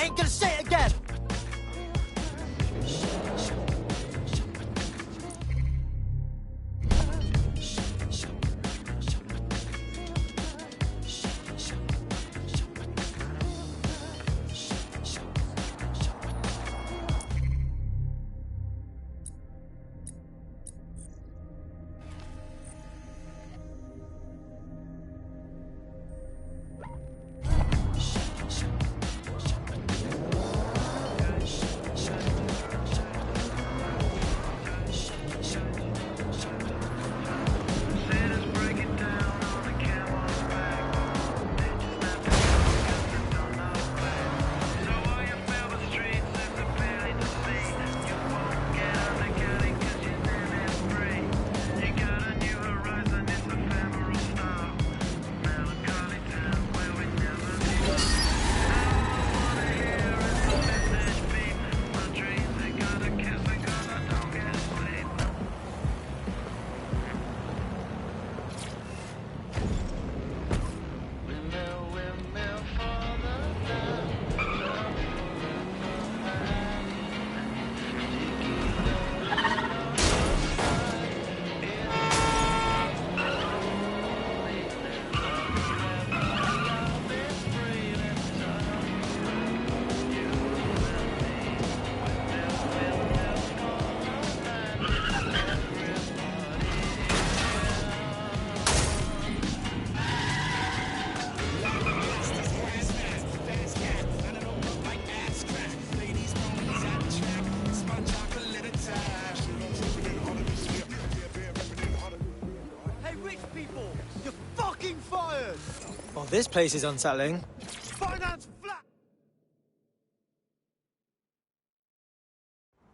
ain't gonna say it again. Well, this place is unsettling. Finance flat!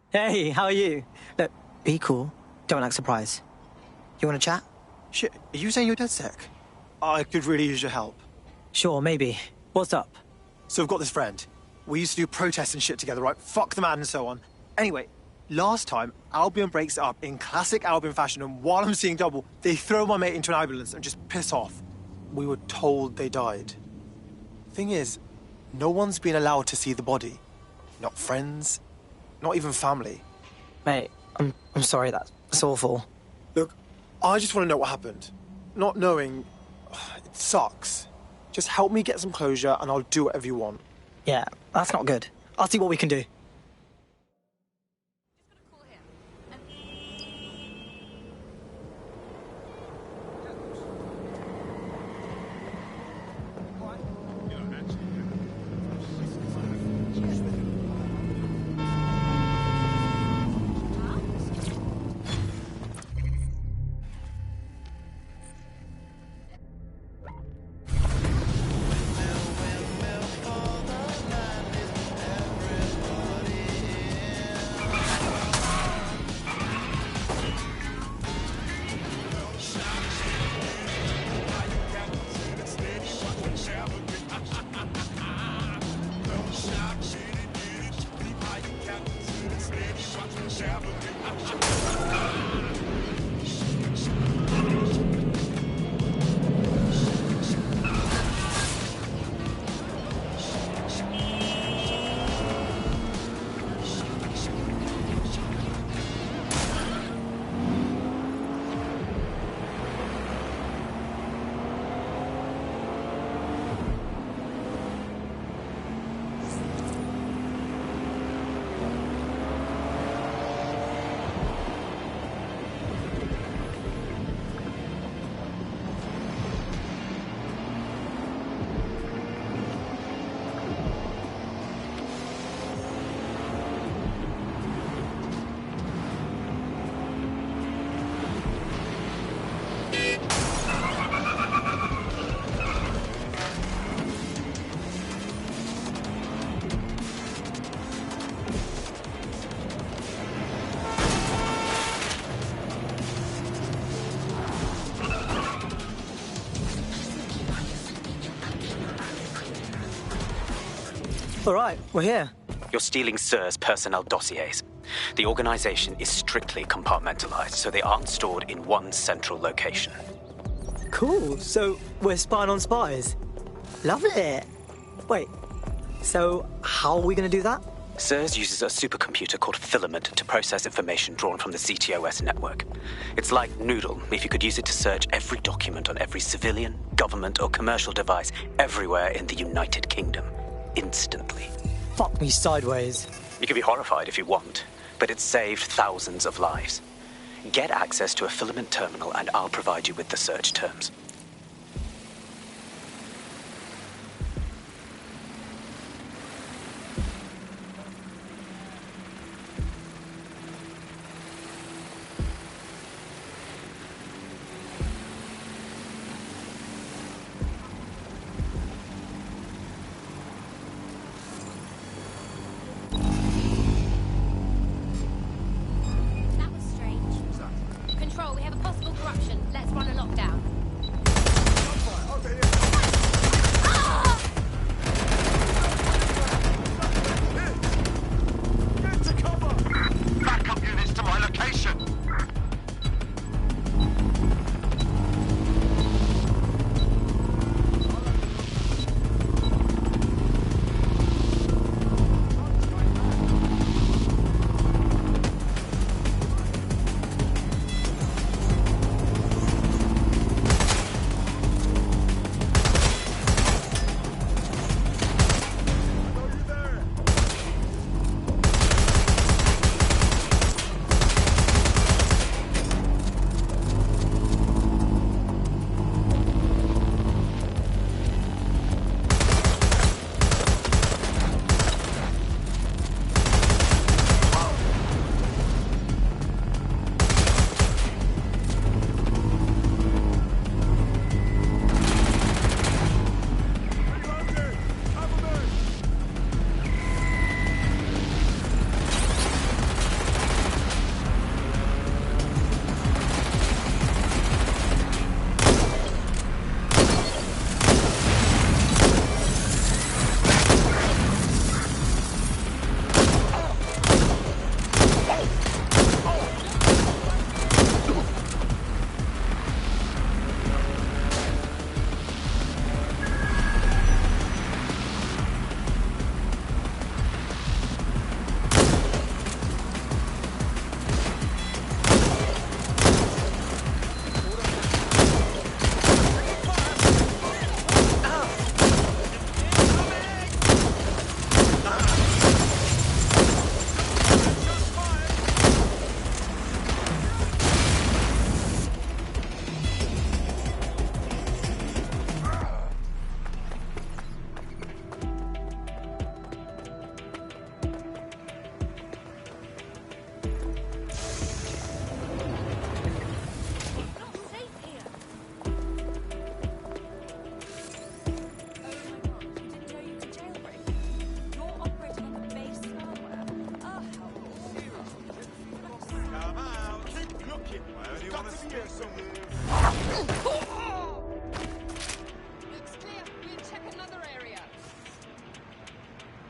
Hey, how are you? Look, be cool. Don't act surprised. You want to chat? Shit, are you saying you're dead sick? I could really use your help. Sure, maybe. What's up? So I've got this friend. We used to do protests and shit together, right? Fuck the man and so on. Anyway, last time, Albion breaks it up in classic Albion fashion, and while I'm seeing double, they throw my mate into an ambulance and just piss off. We were told they died. Thing is, no one's been allowed to see the body. Not friends, not even family. Mate, I'm sorry, that's awful. Look, I just want to know what happened. Not knowing, it sucks. Just help me get some closure and I'll do whatever you want. Yeah, that's not good. I'll see what we can do. All right, we're here. You're stealing Sir's personnel dossiers. The organization is strictly compartmentalized, so they aren't stored in one central location. Cool, so we're spying on spies. Love it. Wait, So, how are we gonna do that? SIRS uses a supercomputer called Filament to process information drawn from the CTOS network. It's like Noodle if you could use it to search every document on every civilian, government, or commercial device everywhere in the United Kingdom. Instantly. Fuck me sideways. You can be horrified if you want, but it's saved thousands of lives. Get access to a Filament terminal and I'll provide you with the search terms.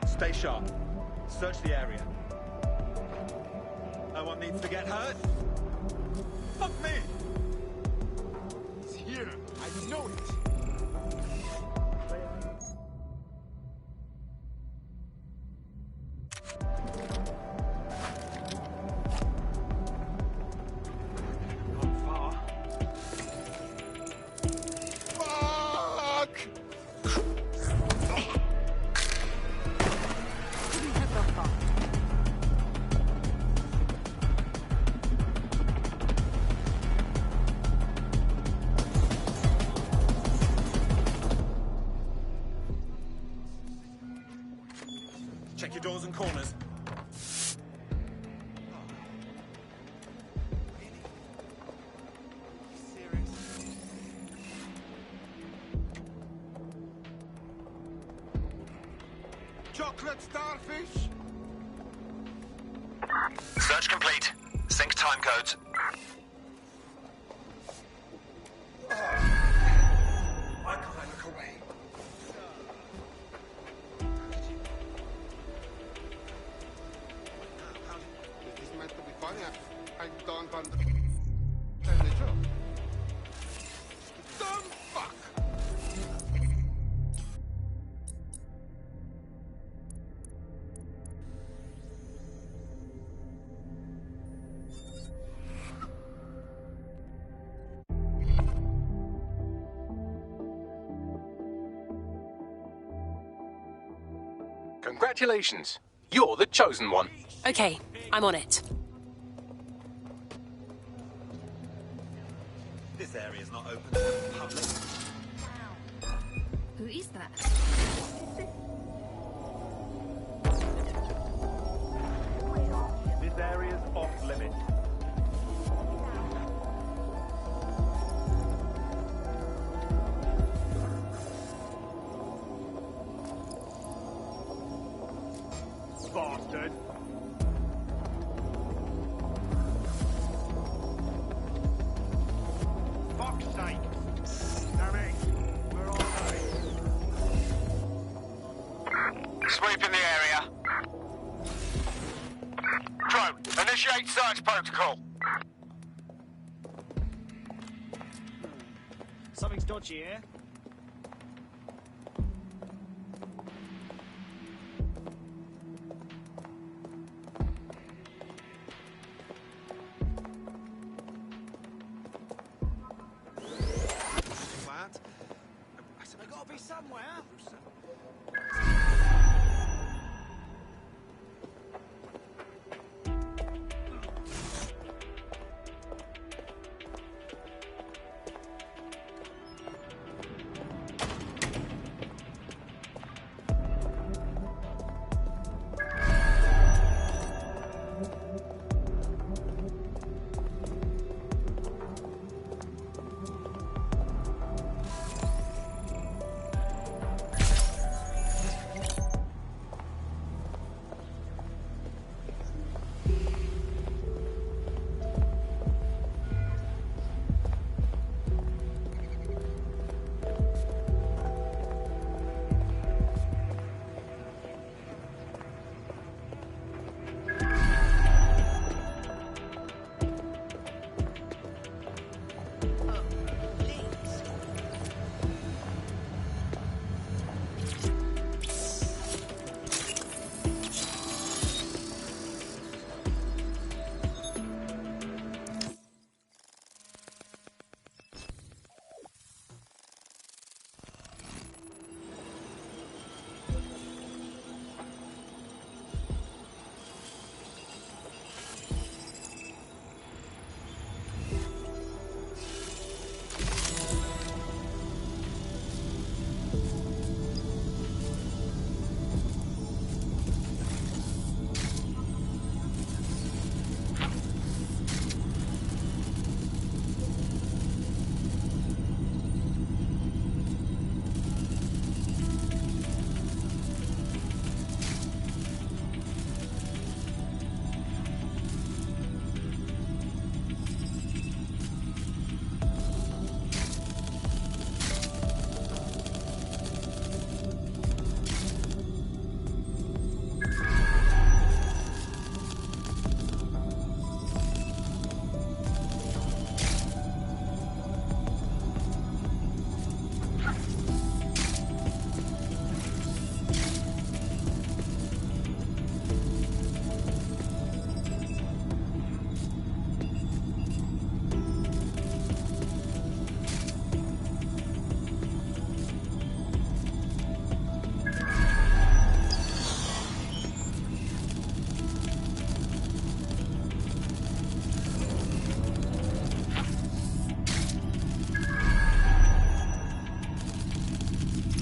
Stay sharp. Search the area. No one needs to get hurt. Fuck me! It's here. I know it. Check your doors and corners. Chocolate starfish? Search complete. Sync time codes. I can't look away. This is meant to be funny. I don't understand the joke. Dumb fuck! Congratulations. You're the chosen one. Okay, I'm on it. This area's not open to the public. Who is that? This area's off limits. Bastard. Fuck's sake. Damn it. We're on Sweeping the area. Drone, initiate search protocol. Something's dodgy here. They gotta be somewhere.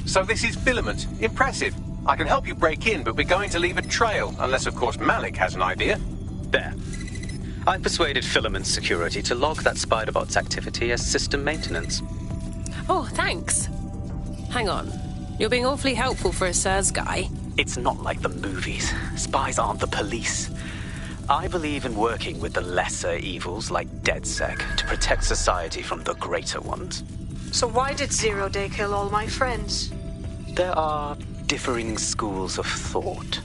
So this is Filament. Impressive. I can help you break in, but we're going to leave a trail, unless of course Malik has an idea. There. I persuaded Filament Security to log that Spiderbot's activity as system maintenance. Oh, thanks. Hang on. You're being awfully helpful for a SIRS guy. It's not like the movies. Spies aren't the police. I believe in working with the lesser evils like DedSec to protect society from the greater ones. So why did Zero Day kill all my friends? There are differing schools of thought.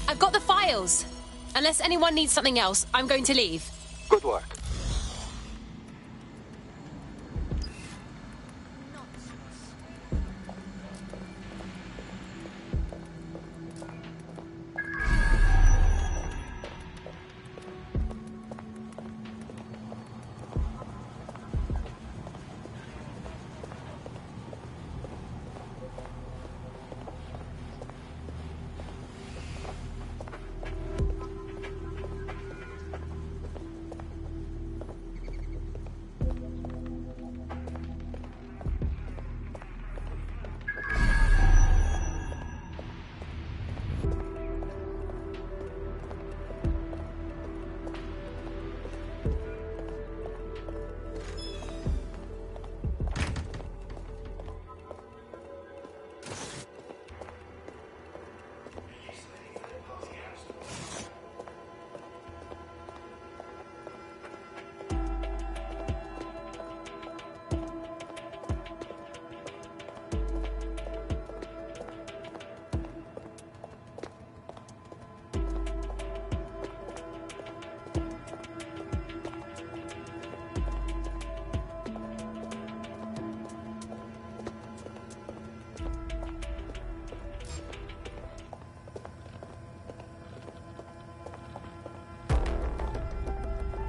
I've got the files. Unless anyone needs something else, I'm going to leave. Good work.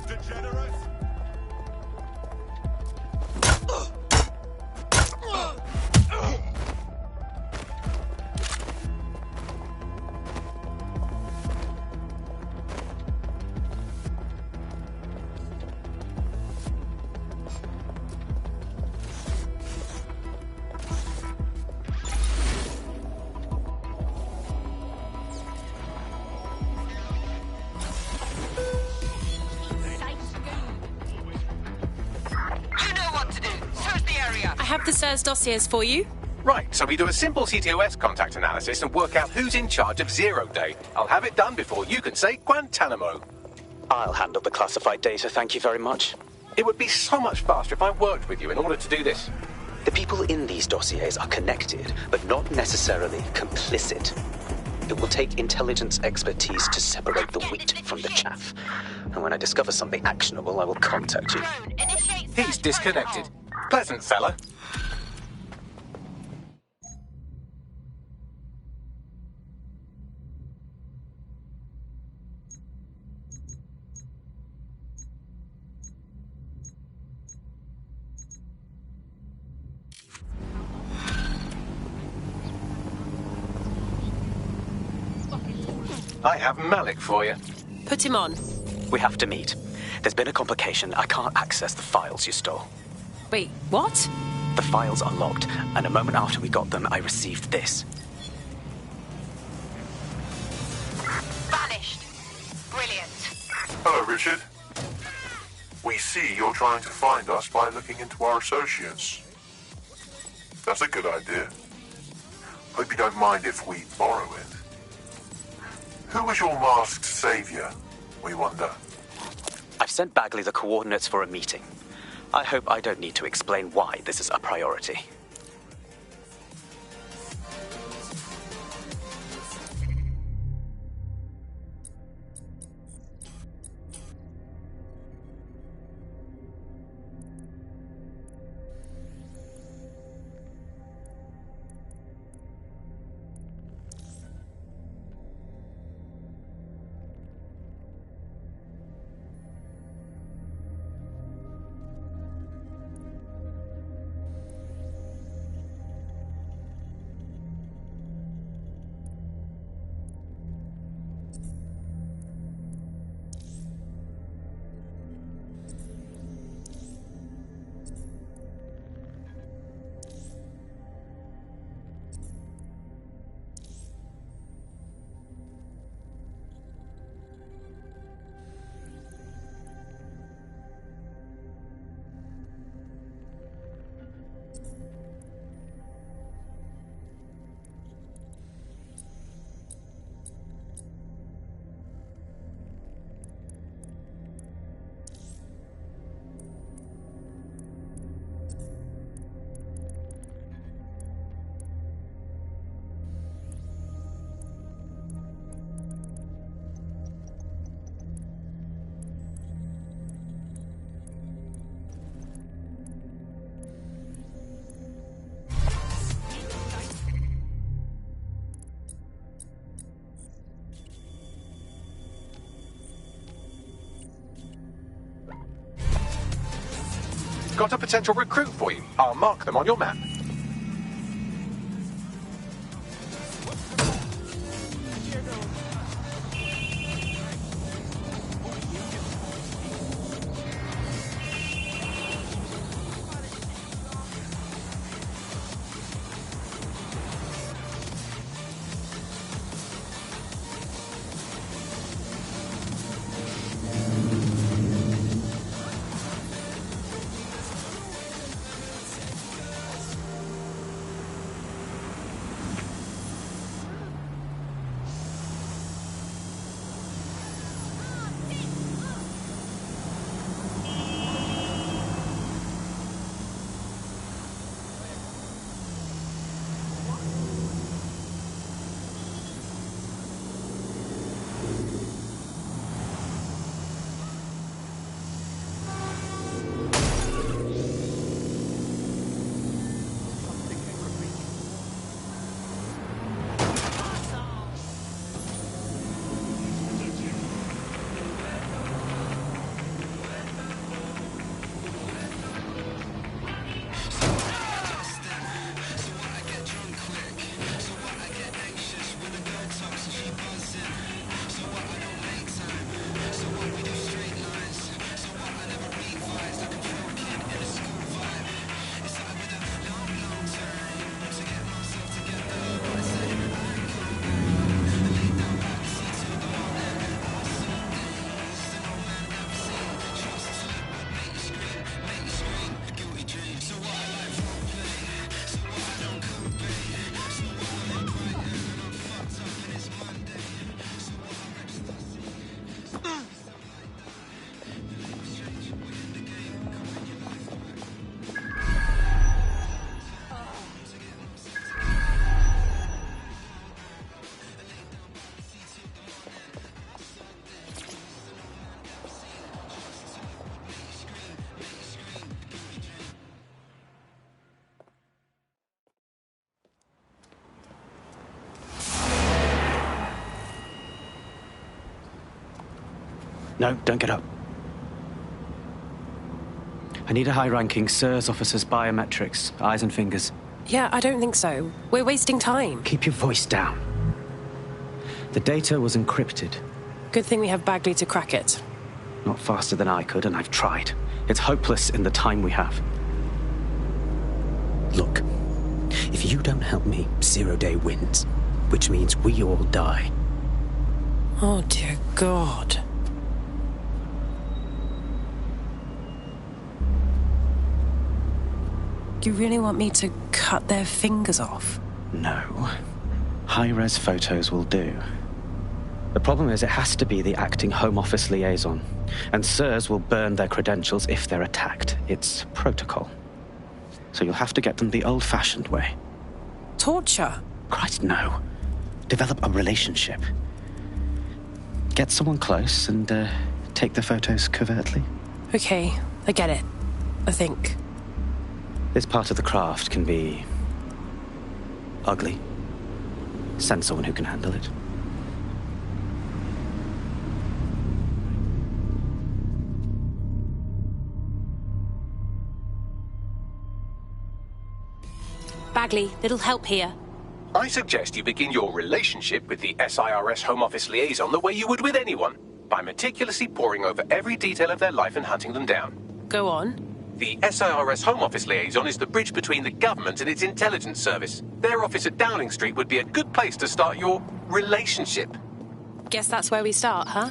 Degenerate! I have the SIRS dossiers for you. Right, so we do a simple CTOS contact analysis and work out who's in charge of Zero Day. I'll have it done before you can say Guantanamo. I'll handle the classified data, thank you very much. It would be so much faster if I worked with you in order to do this. The people in these dossiers are connected, but not necessarily complicit. It will take intelligence expertise to separate the wheat from the chaff. And when I discover something actionable, I will contact you. He's disconnected. Pleasant fella. I have Malik for you. Put him on. We have to meet. There's been a complication. I can't access the files you stole. Wait, what? The files are locked, and a moment after we got them, I received this. Vanished. Brilliant. Hello, Richard. We see you're trying to find us by looking into our associates. That's a good idea. Hope you don't mind if we borrow it. Who was your masked savior, we wonder? I've sent Bagley the coordinates for a meeting. I hope I don't need to explain why this is a priority. Got a potential recruit for you. I'll mark them on your map. No, don't get up. I need a high-ranking SIRS officer's biometrics, eyes and fingers. Yeah, I don't think so. We're wasting time. Keep your voice down. The data was encrypted. Good thing we have Bagley to crack it. Not faster than I could, and I've tried. It's hopeless in the time we have. Look, if you don't help me, 0 Day wins. Which means we all die. Oh, dear God. You really want me to cut their fingers off? No. High-res photos will do. The problem is it has to be the acting Home Office liaison, and SIRS will burn their credentials if they're attacked. It's protocol. So you'll have to get them the old-fashioned way. Torture? Christ, no. Develop a relationship. Get someone close and take the photos covertly. Okay, I get it. I think. This part of the craft can be ugly. Send someone who can handle it. Bagley, little help here. I suggest you begin your relationship with the SIRS Home Office liaison the way you would with anyone, by meticulously poring over every detail of their life and hunting them down. Go on. The SIRS Home Office liaison is the bridge between the government and its intelligence service. Their office at Downing Street would be a good place to start your relationship. Guess that's where we start, huh?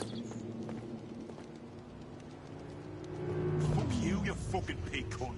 Fuck you fucking pig cunt.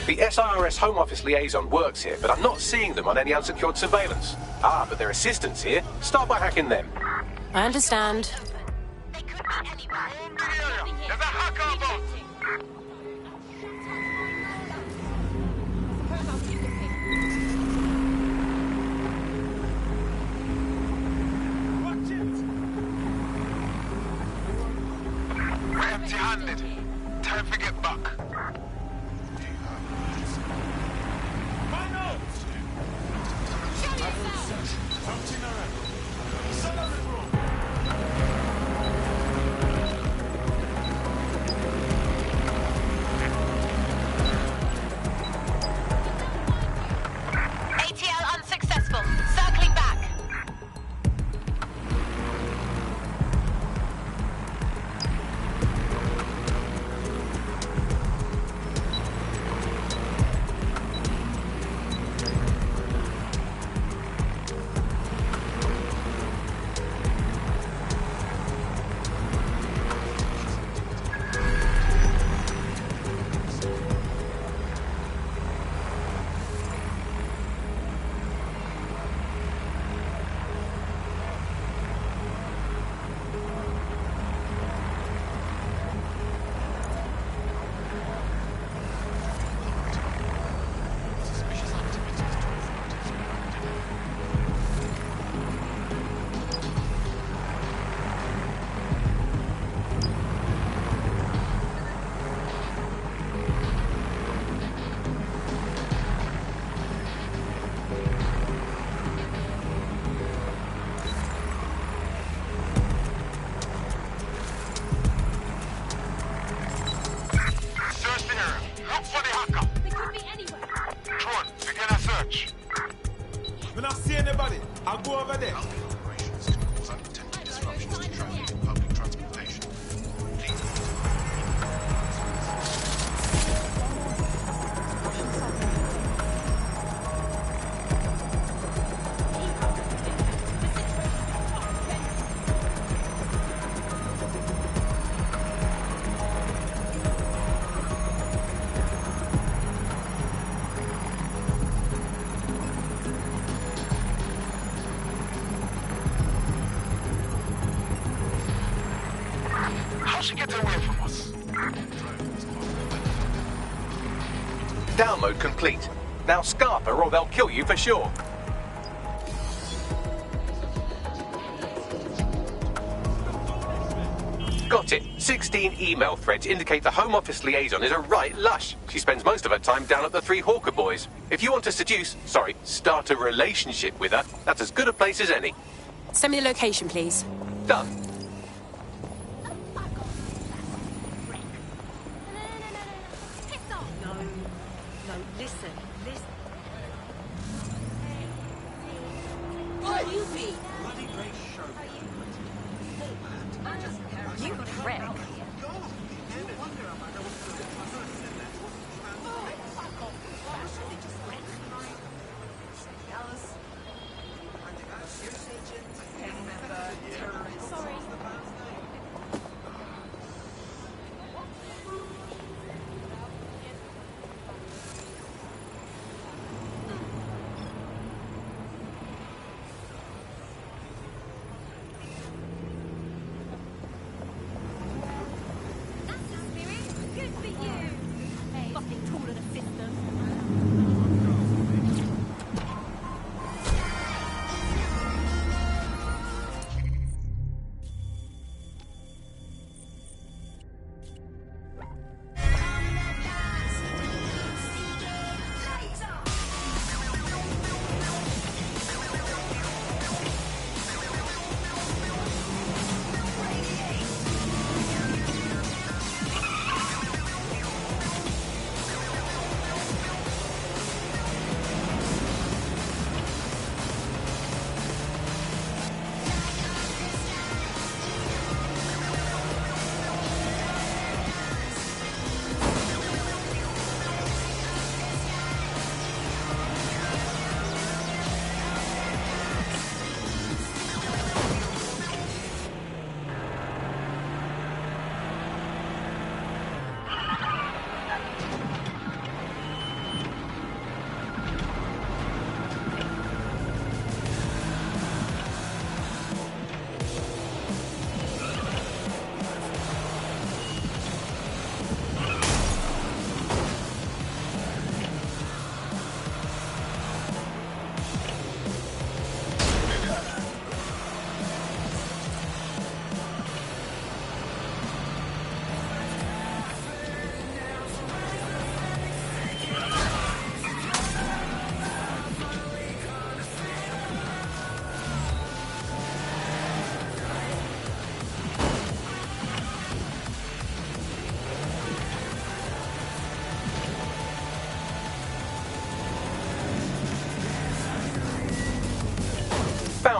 The SIRS Home Office liaison works here, but I'm not seeing them on any unsecured surveillance. Ah, but their assistants here. Start by hacking them. I understand. They could be anywhere. There's a hacker bot! We're empty-handed. Time to get back. ATL unsuccessful. Circling back. When I see anybody, I'll go over there. How'd she get away from us? Download complete. Now scarper or they'll kill you for sure. Got it. 16 email threads indicate the Home Office liaison is a right lush. She spends most of her time down at the Three Hawker Boys. If you want to start a relationship with her, that's as good a place as any. Send me the location, please. Done. Listen. What you be? You prick. Good for you.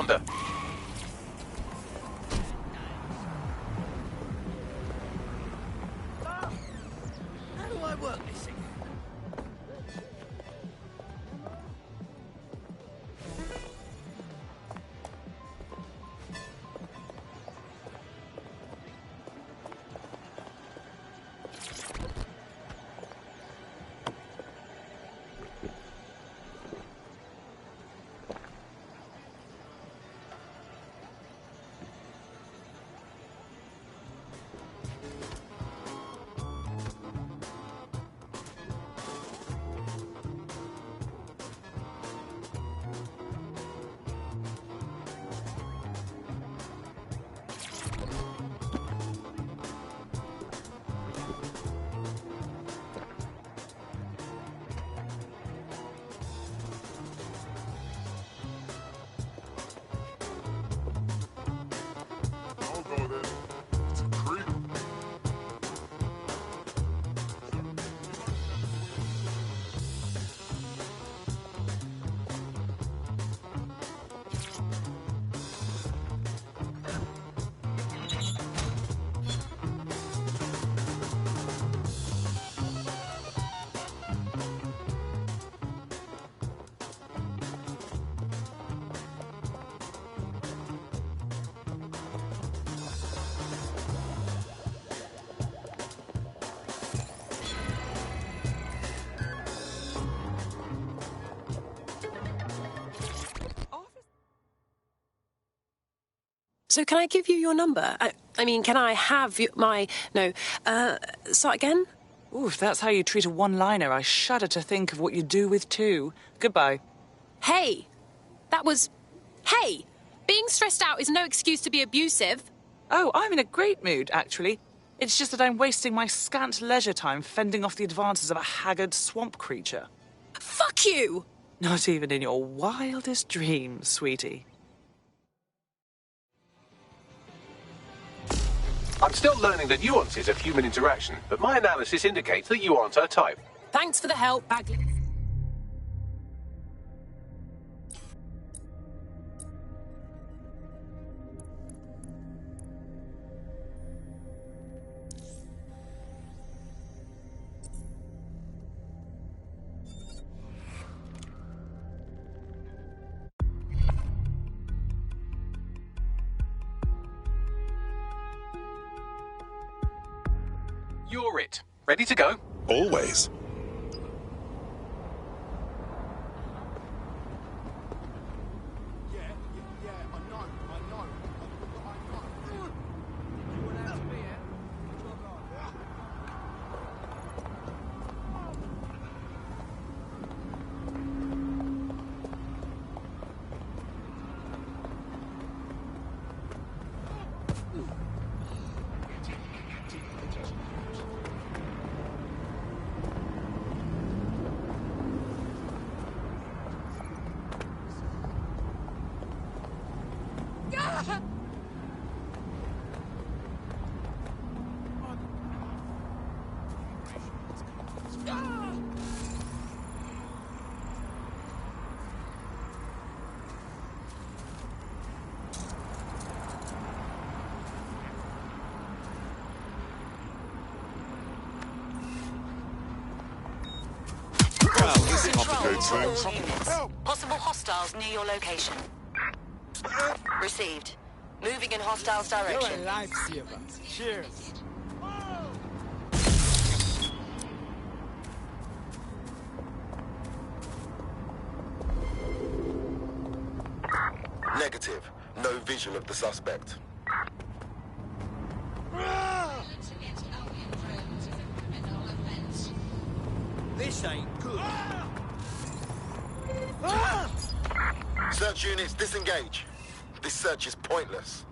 Commander. How do I work this thing? I'll go then. It's a creep. So can I give you your number? I mean, can I have my... No, start again? Ooh, if that's how you treat a one-liner, I shudder to think of what you do with two. Goodbye. Hey! That was... Hey! Being stressed out is no excuse to be abusive. Oh, I'm in a great mood, actually. It's just that I'm wasting my scant leisure time fending off the advances of a haggard swamp creature. Fuck you! Not even in your wildest dreams, sweetie. I'm still learning the nuances of human interaction, but my analysis indicates that you aren't her type. Thanks for the help, Bagley. You're it. Ready to go? Always. Possible hostiles near your location. Received. Moving in hostiles direction. You're a lifesaver. Cheers. Negative. No visual of the suspect. This ain't good. Search units, disengage. This search is pointless.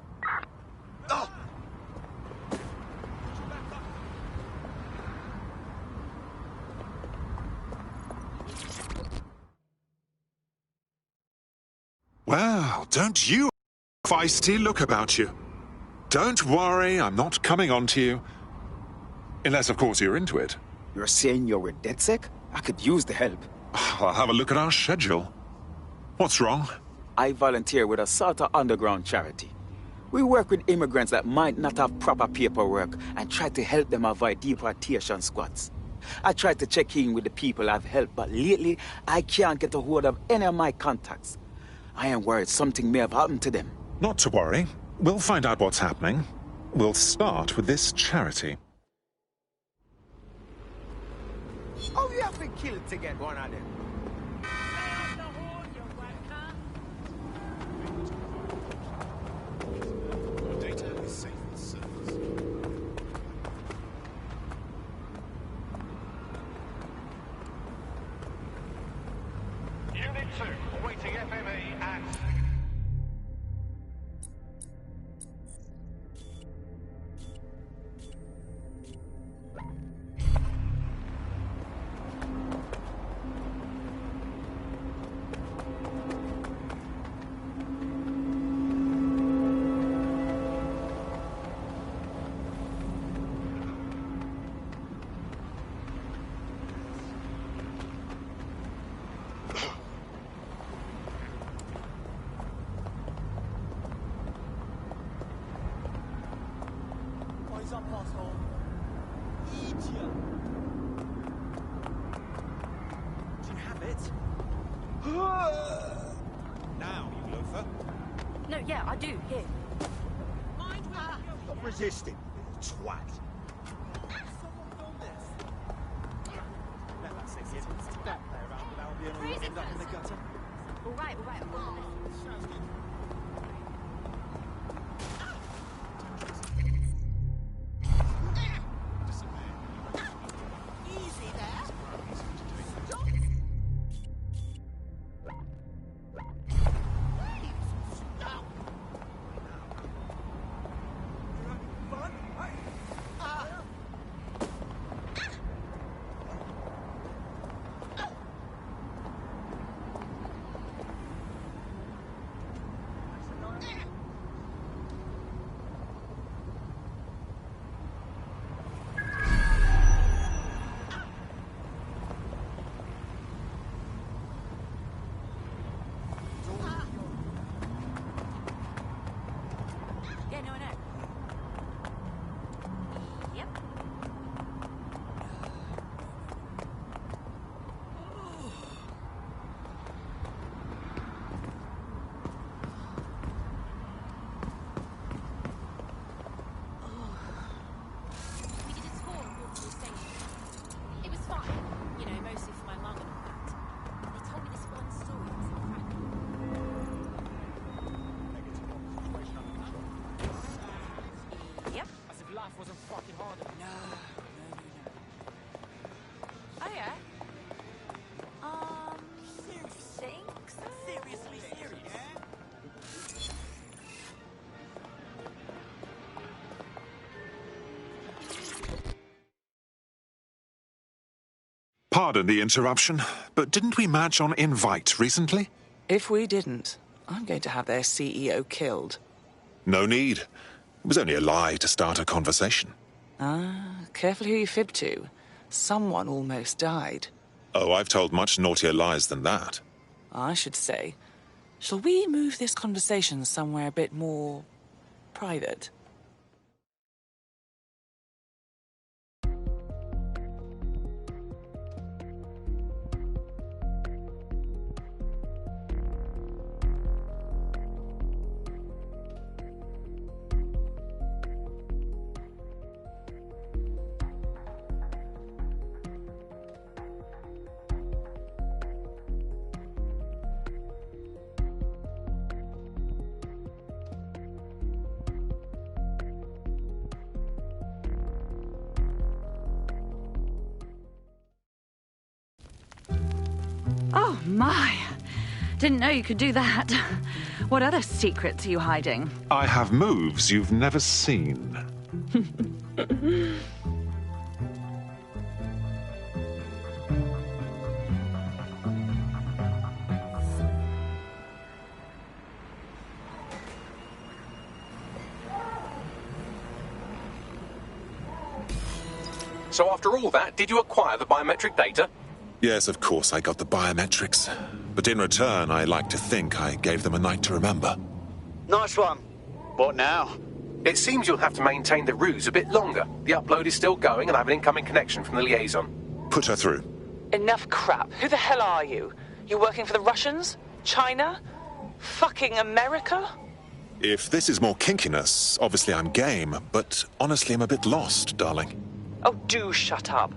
Well, don't you feisty look about you. Don't worry, I'm not coming on to you. Unless, of course, you're into it. You're saying you're a DedSec? I could use the help. I'll have a look at our schedule. What's wrong? I volunteer with a sort of underground charity. We work with immigrants that might not have proper paperwork and try to help them avoid deportation squads. I try to check in with the people I've helped, but lately I can't get a hold of any of my contacts. I am worried something may have happened to them. Not to worry. We'll find out what's happening. We'll start with this charity. Oh, you have to kill to get one of them. Your data is safe with servers. Unit 2, awaiting FME at... Up, asshole. Idiot. Do you have it? Now, you loafer. No, yeah, I do. Here. Stop resisting, little twat. Someone film this. Let that six years step there around with Albion or you'll end up in the gutter. All right, I'm on this. Sounds good. Wasn't fucking hard enough. No. Oh yeah. Thanks. Seriously serious. Pardon the interruption, but didn't we match on Invite recently? If we didn't, I'm going to have their CEO killed. No need. It was only a lie to start a conversation. Ah, careful who you fib to. Someone almost died. Oh, I've told much naughtier lies than that. I should say. Shall we move this conversation somewhere a bit more private? Oh, my. Didn't know you could do that. What other secrets are you hiding? I have moves you've never seen. So after all that, did you acquire the biometric data? Yes, of course, I got the biometrics. But in return, I like to think I gave them a night to remember. Nice one. What now? It seems you'll have to maintain the ruse a bit longer. The upload is still going, and I have an incoming connection from the liaison. Put her through. Enough crap. Who the hell are you? You working for the Russians? China? Fucking America? If this is more kinkiness, obviously I'm game, but honestly I'm a bit lost, darling. Oh, do shut up.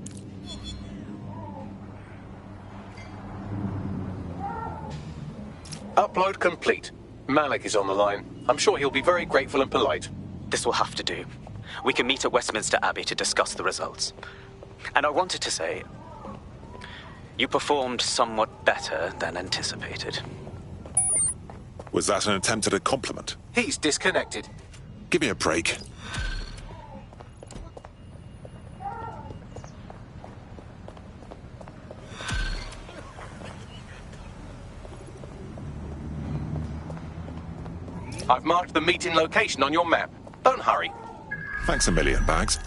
Upload complete. Malik is on the line. I'm sure he'll be very grateful and polite. This will have to do. We can meet at Westminster Abbey to discuss the results. And I wanted to say, you performed somewhat better than anticipated. Was that an attempt at a compliment? He's disconnected. Give me a break. I've marked the meeting location on your map. Don't hurry. Thanks a million, Bags.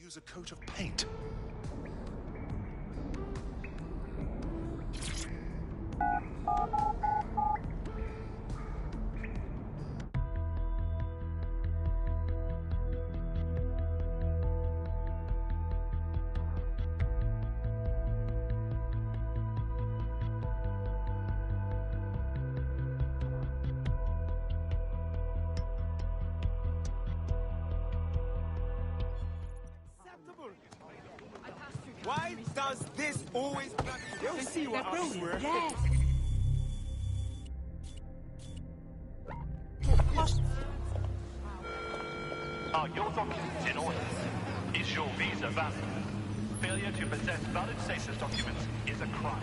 use a coat of paint. Why does this always bloody... You'll see what I swear. Yes. Are your documents in order? Is your visa valid? Failure to possess valid status documents is a crime.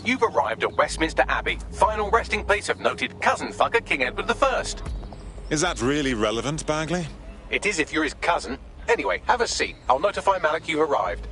You've arrived at Westminster Abbey, final resting place of noted cousin fucker King Edward I. Is that really relevant, Bagley? It is if you're his cousin. Anyway, have a seat. I'll notify Malik you've arrived.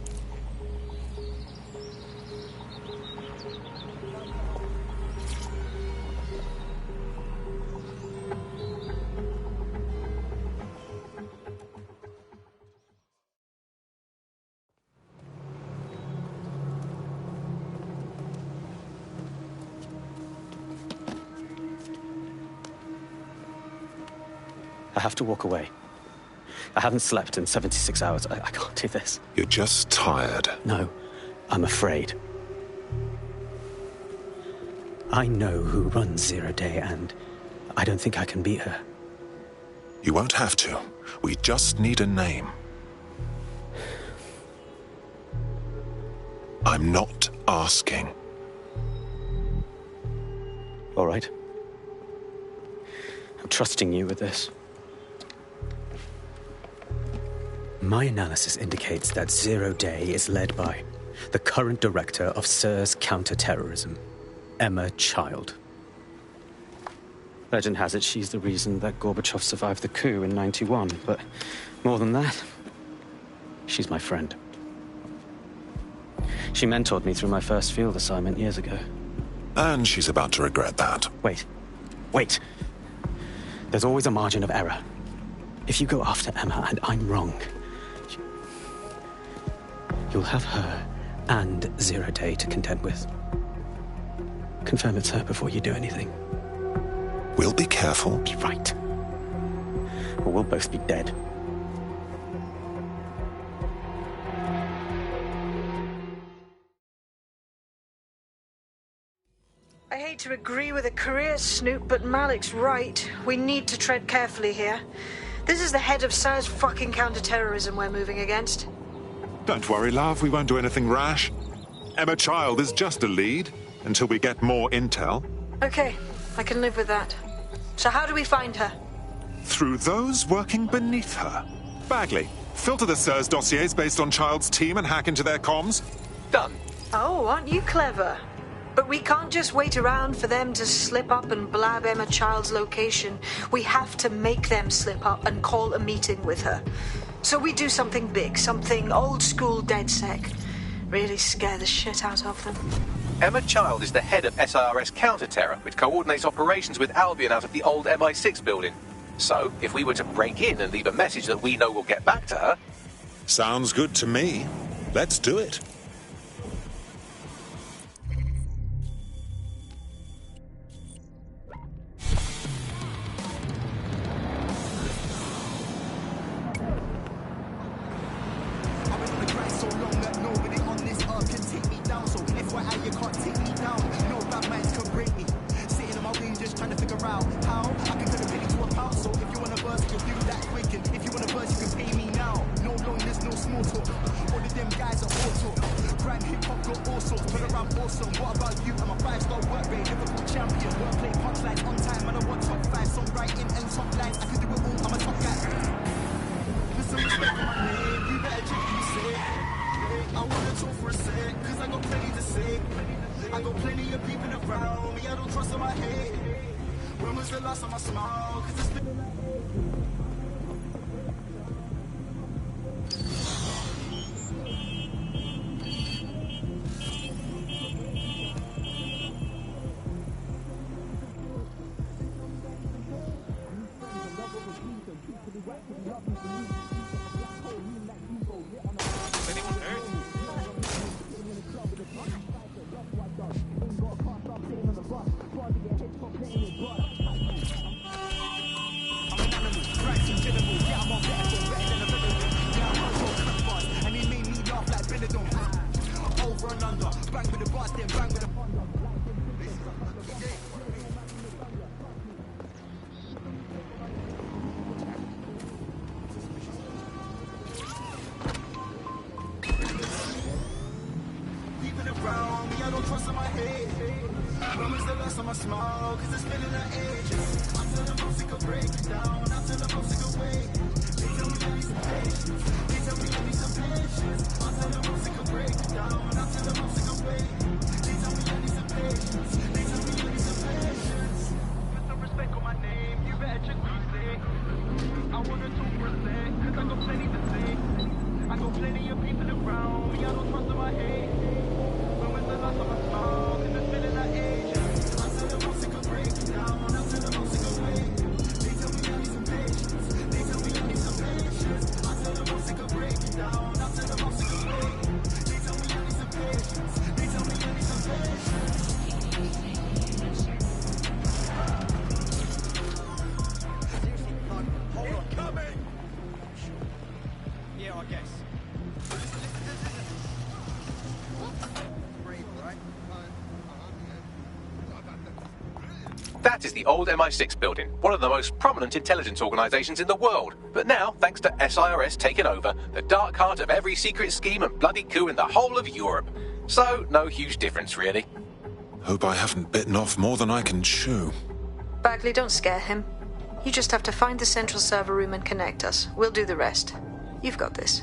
I have to walk away. I haven't slept in 76 hours. I can't do this. You're just tired. No, I'm afraid. I know who runs Zero Day, and I don't think I can beat her. You won't have to. We just need a name. I'm not asking. All right. I'm trusting you with this. My analysis indicates that Zero Day is led by the current director of SIRS counter-terrorism, Emma Child. Legend has it she's the reason that Gorbachev survived the coup in '91, but more than that, she's my friend. She mentored me through my first field assignment years ago. And she's about to regret that. Wait. There's always a margin of error. If you go after Emma and I'm wrong, you'll have her and Zero Day to contend with. Confirm it's her before you do anything. We'll be careful. Be right. Or we'll both be dead. I hate to agree with a career snoop, but Malik's right. We need to tread carefully here. This is the head of SIRS fucking counter-terrorism we're moving against. Don't worry, love. We won't do anything rash. Emma Child is just a lead until we get more intel. Okay, I can live with that. So how do we find her? Through those working beneath her. Bagley, filter the SIRS dossiers based on Child's team and hack into their comms. Done. Oh, aren't you clever? But we can't just wait around for them to slip up and blab Emma Child's location. We have to make them slip up and call a meeting with her. So we do something big, something old-school DedSec. Really scare the shit out of them. Emma Child is the head of SIRS counter-terror, which coordinates operations with Albion out of the old MI6 building. So, if we were to break in and leave a message that we know will get back to her... Sounds good to me. Let's do it. What about you? I'm a 5-star work rate, Liverpool champion. Wordplay punchlines on time, and I want top 5 songwriting and top lines. the last time I smile? 'Cause it's been That is the old MI6 building, one of the most prominent intelligence organisations in the world. But now, thanks to SIRS taking over, the dark heart of every secret scheme and bloody coup in the whole of Europe. So, no huge difference, really. Hope I haven't bitten off more than I can chew. Bagley, don't scare him. You just have to find the central server room and connect us. We'll do the rest. You've got this.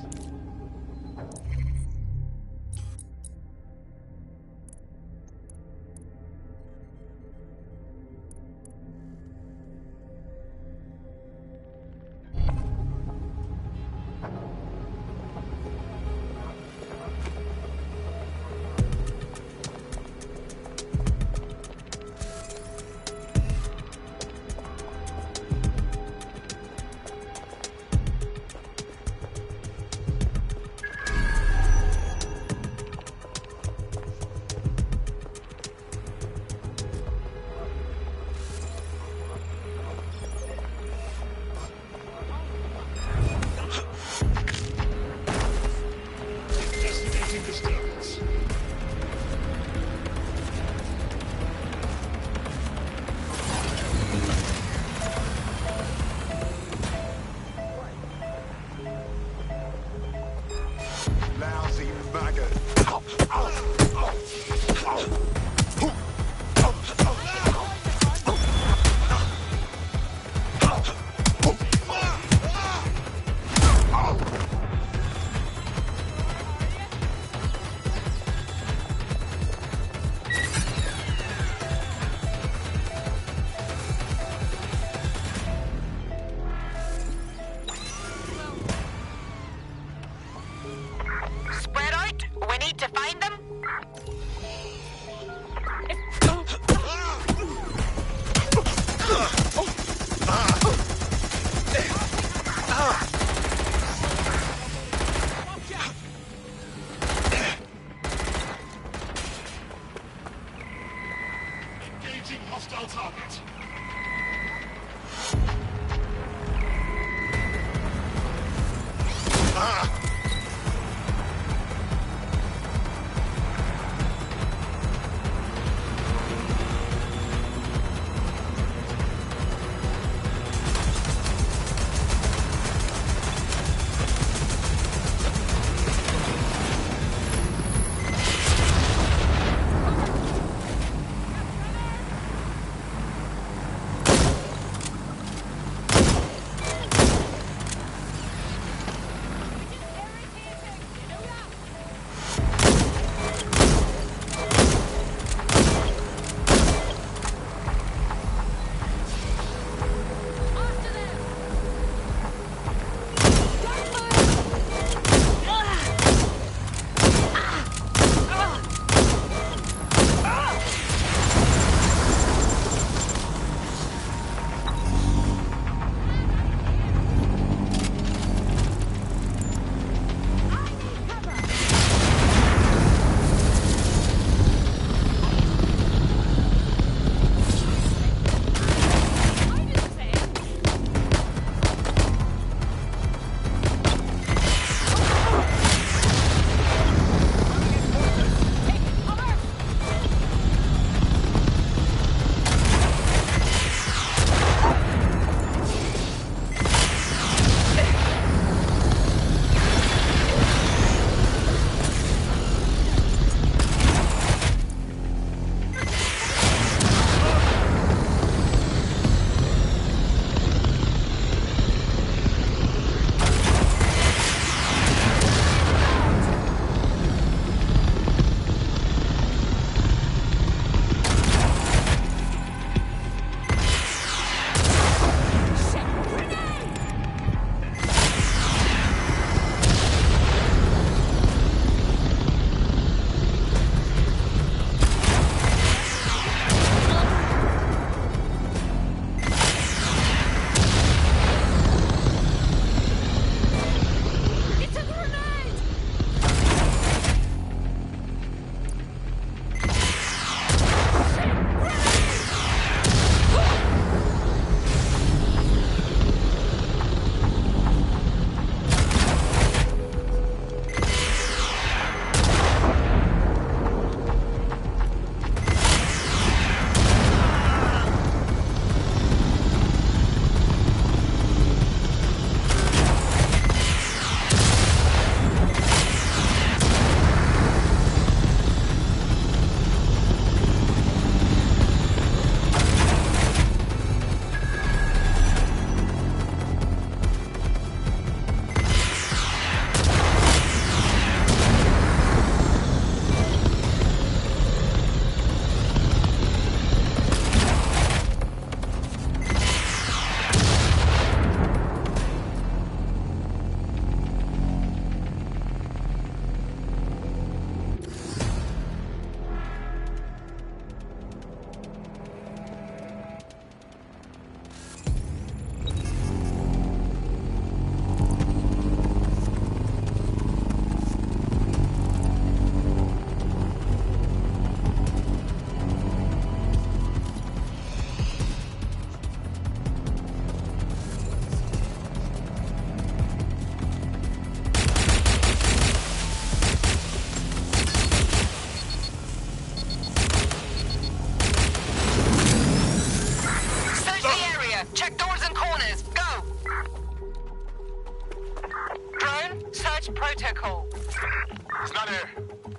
It's not here.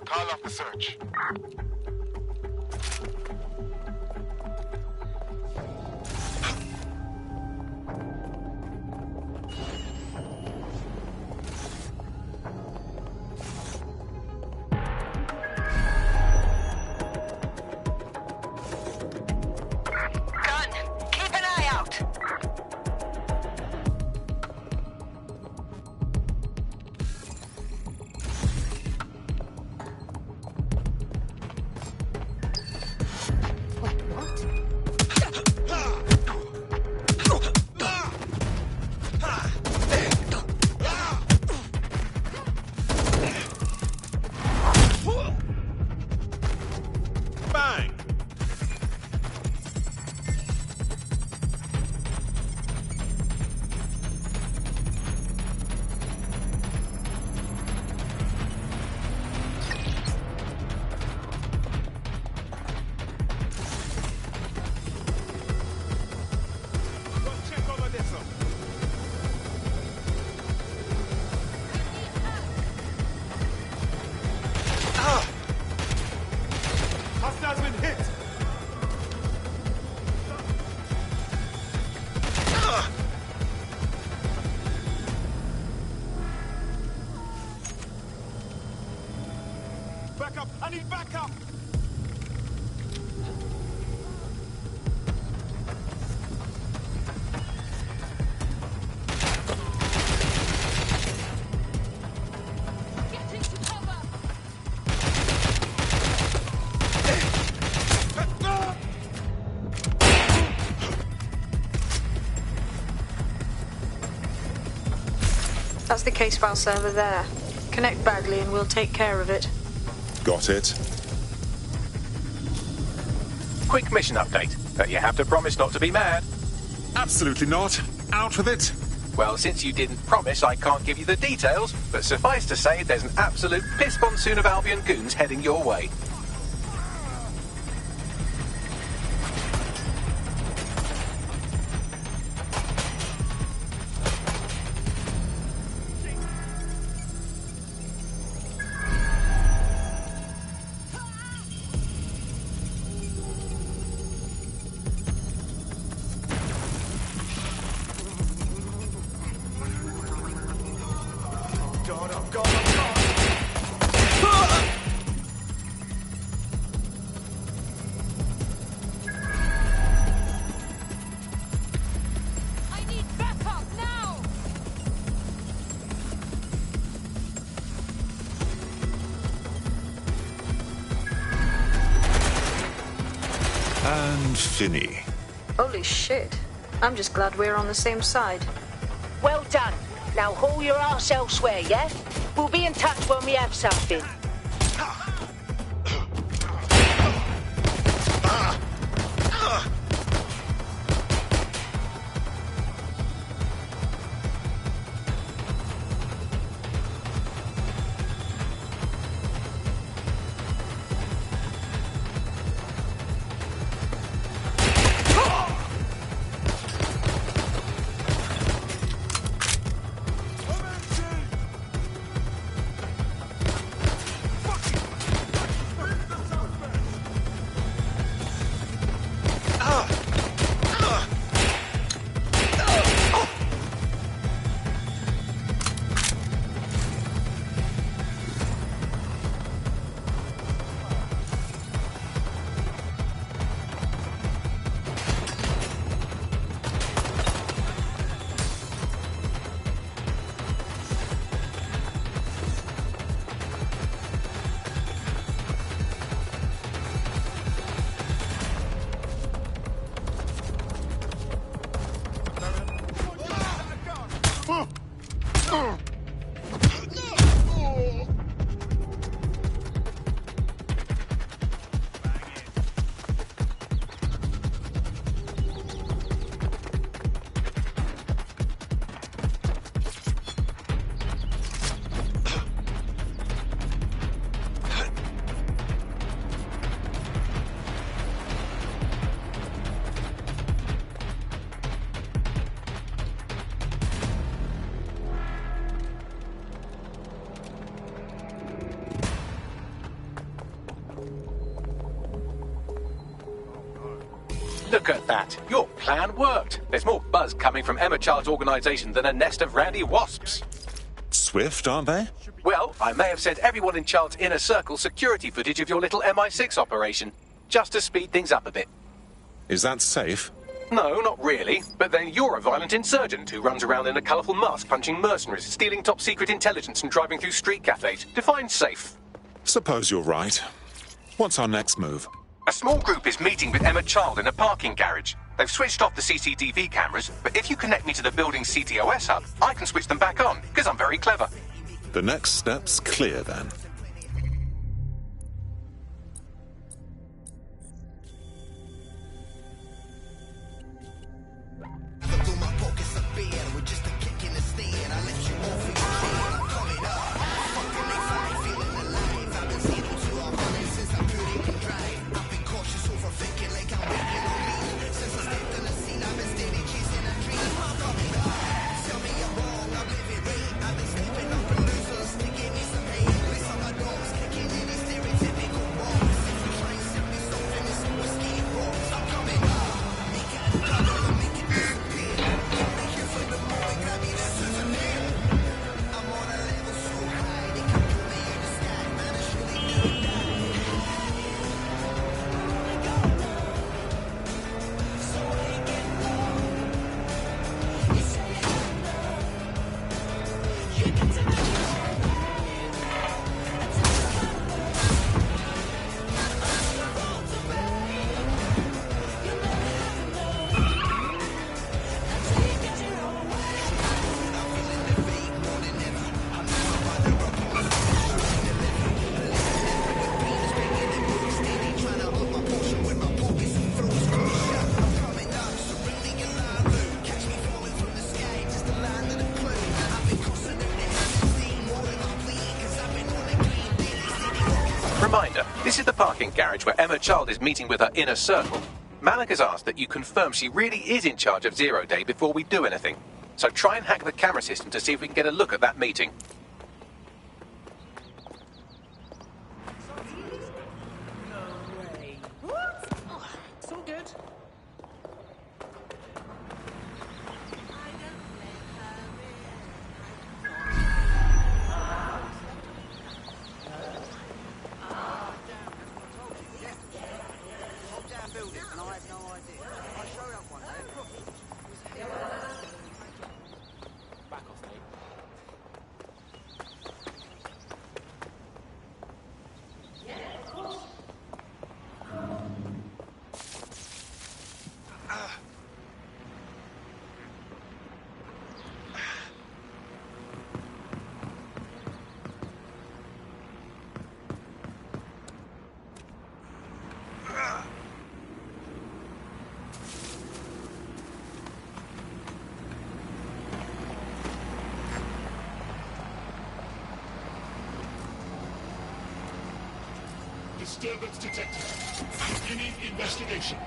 Call off the search. Backup! I need backup! That's the case file server there. Connect Bagley and we'll take care of it. Got it. Quick mission update. But you have to promise not to be mad. Absolutely not. Out with it. Well, since you didn't promise, I can't give you the details, but suffice to say there's an absolute piss monsoon of Albion goons heading your way. And Finney. Holy shit. I'm just glad we're on the same side. Well done. Now haul your arse elsewhere, yeah? We'll be in touch when we have something. Look at that. Your plan worked. There's more buzz coming from Emma Child's organisation than a nest of randy wasps. Swift, aren't they? Well, I may have sent everyone in Child's inner circle security footage of your little MI6 operation, just to speed things up a bit. Is that safe? No, not really. But then you're a violent insurgent who runs around in a colourful mask punching mercenaries, stealing top-secret intelligence and driving through street cafes. Define safe. Suppose you're right. What's our next move? A small group is meeting with Emma Child in a parking garage. They've switched off the CCTV cameras, but if you connect me to the building's CTOS hub, I can switch them back on, because I'm very clever. The next step's clear, then. Reminder, this is the parking garage where Emma Child is meeting with her inner circle. Malik has asked that you confirm she really is in charge of Zero Day before we do anything. So try and hack the camera system to see if we can get a look at that meeting. It's all good. Disturbance detected. Beginning investigation.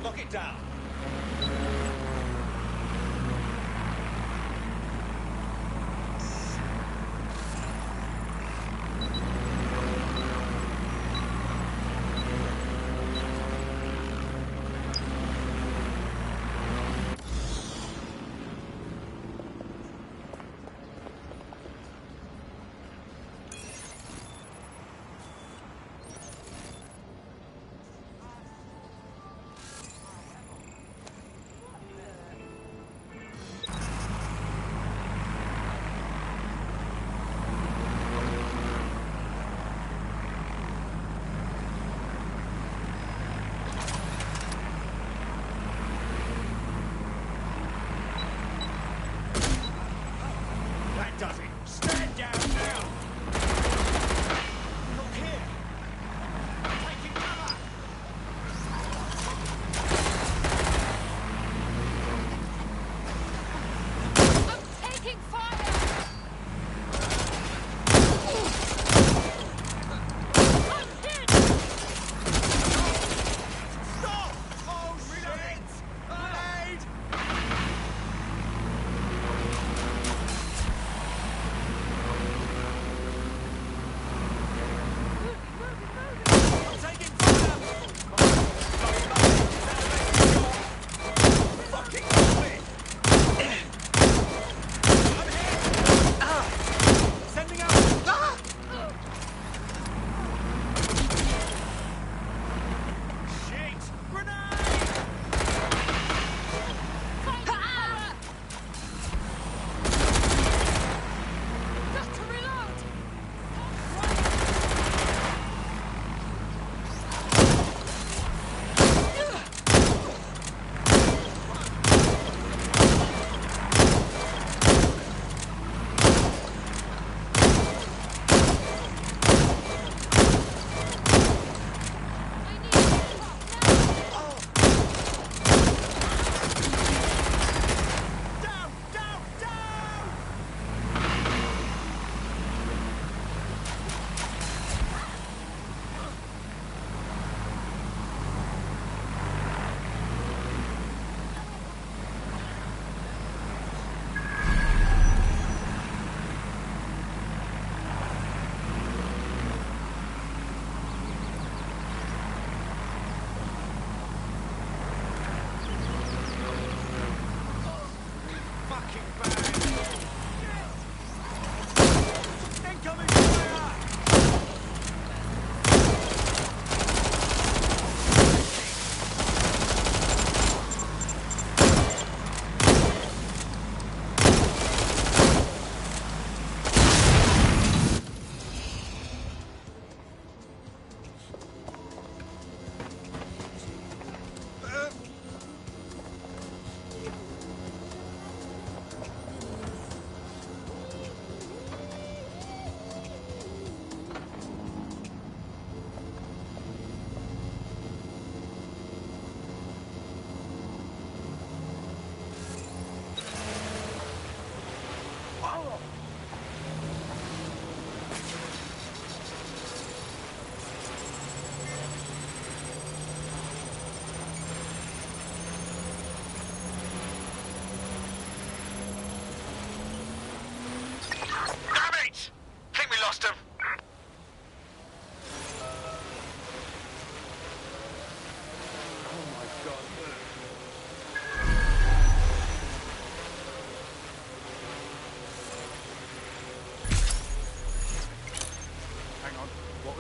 Lock it down.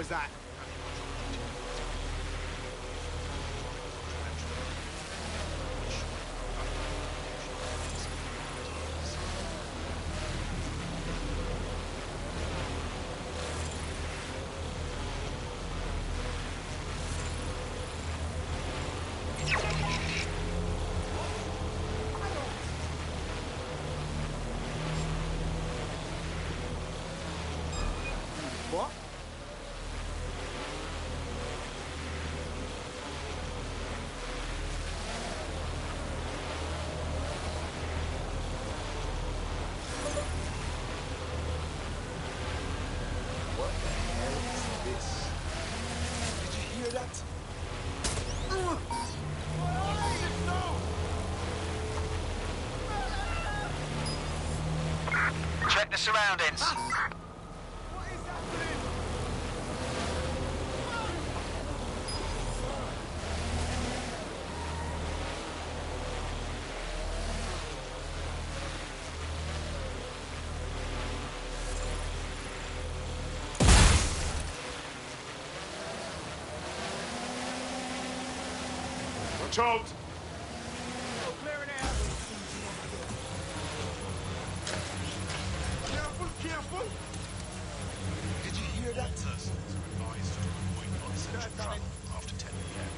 was that? What? What the hell is this? Did you hear that? Check the surroundings. Watch out! Careful, careful! Did you hear that? Persons are advised to avoid non-essential travel after 10 p.m.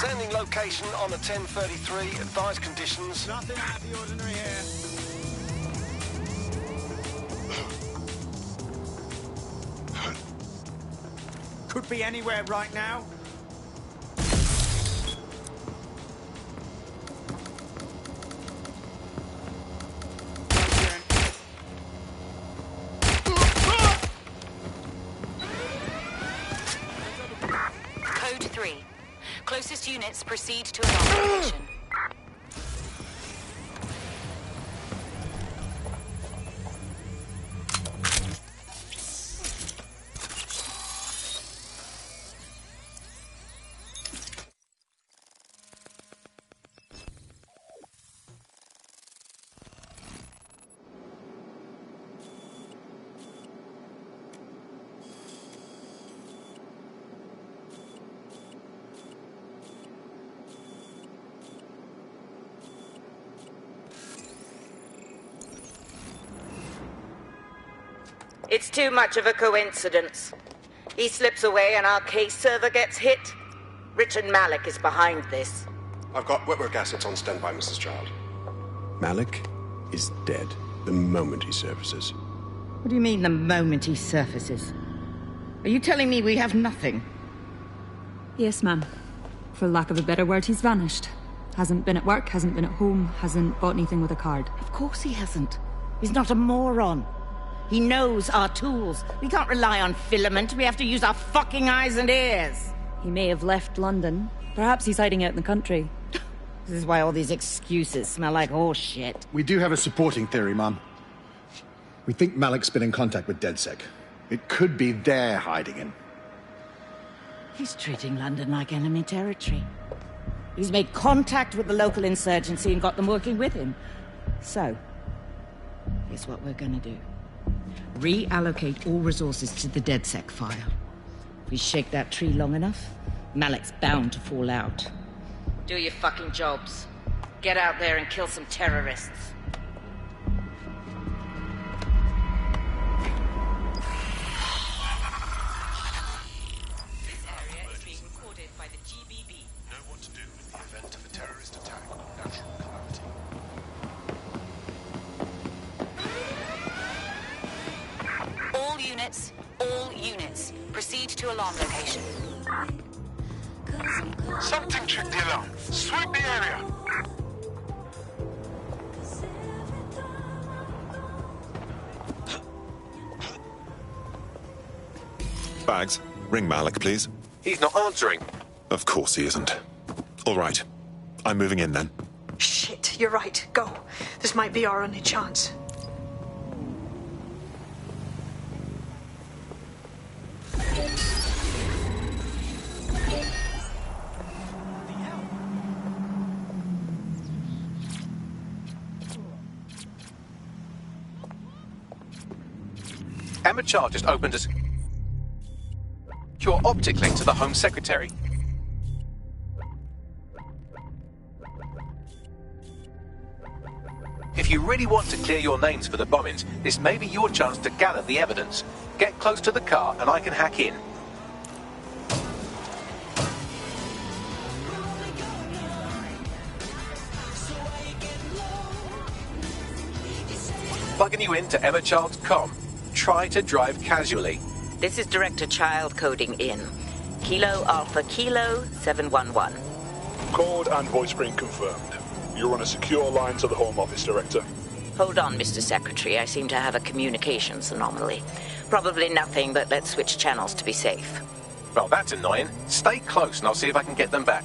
Sending location on a 1033. Advised conditions. Nothing out of the ordinary here. Could be anywhere right now. Code 3. Closest units proceed to alarm location. It's too much of a coincidence. He slips away and our case server gets hit. Richard Malik is behind this. I've got wetwork assets on standby, Mrs. Child. Malik is dead the moment he surfaces. What do you mean, the moment he surfaces? Are you telling me we have nothing? Yes, ma'am. For lack of a better word, he's vanished. Hasn't been at work, hasn't been at home, hasn't bought anything with a card. Of course he hasn't. He's not a moron. He knows our tools. We can't rely on filament. We have to use our fucking eyes and ears. He may have left London. Perhaps he's hiding out in the country. This is why all these excuses smell like horse shit. We do have a supporting theory, Mum. We think Malik's been in contact with DedSec. It could be they're hiding him. He's treating London like enemy territory. He's made contact with the local insurgency and got them working with him. So, here's what we're gonna do. Reallocate all resources to the DedSec file. If we shake that tree long enough, Malik's bound to fall out. Do your fucking jobs. Get out there and kill some terrorists. This area is being recorded by the GBB. Know what to do in the event of a terrorist attack or natural calamity. All units, proceed to alarm location. Something tripped the alarm. Sweep the area. Bags, ring Malik, please. He's not answering. Of course he isn't. All right. I'm moving in then. Shit, you're right. Go. This might be our only chance. Emma Child just opened a secure optic link to the Home Secretary. If you really want to clear your names for the bombings, this may be your chance to gather the evidence. Get close to the car and I can hack in. Plugging you into Emma Child's comm. Try to drive casually. This is Director Child coding in. Kilo Alpha Kilo 711. Code and voice screen confirmed. You're on a secure line to the Home Office, Director. Hold on, Mr. Secretary. I seem to have a communications anomaly. Probably nothing, but let's switch channels to be safe. Well, that's annoying. Stay close and I'll see if I can get them back.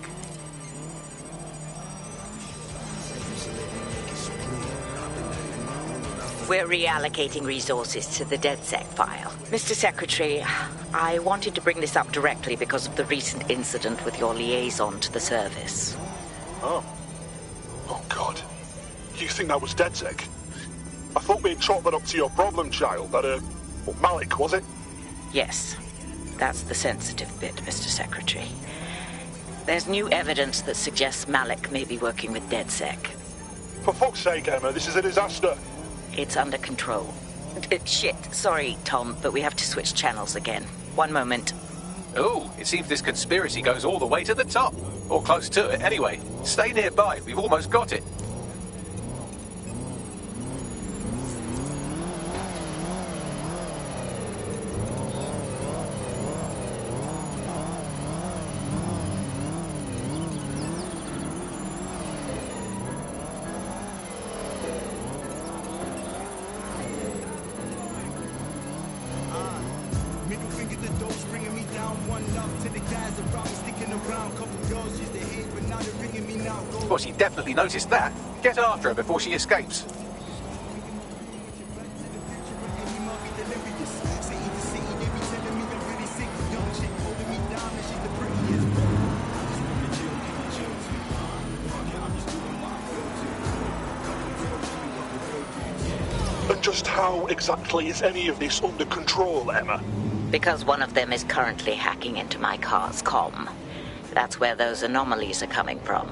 We're reallocating resources to the DedSec file. Mr. Secretary, I wanted to bring this up directly because of the recent incident with your liaison to the service. Oh. Oh, God. You think that was DedSec? I thought we'd chalk that up to your problem child, that, Malik, was it? Yes. That's the sensitive bit, Mr. Secretary. There's new evidence that suggests Malik may be working with DedSec. For fuck's sake, Emma, this is a disaster. It's under control. Shit, sorry, Tom, but we have to switch channels again. One moment. Oh, it seems this conspiracy goes all the way to the top. Or close to it, anyway. Stay nearby, we've almost got it. Well, she definitely noticed that. Get after her before she escapes. And just how exactly is any of this under control, Emma? Because one of them is currently hacking into my car's comm. That's where those anomalies are coming from.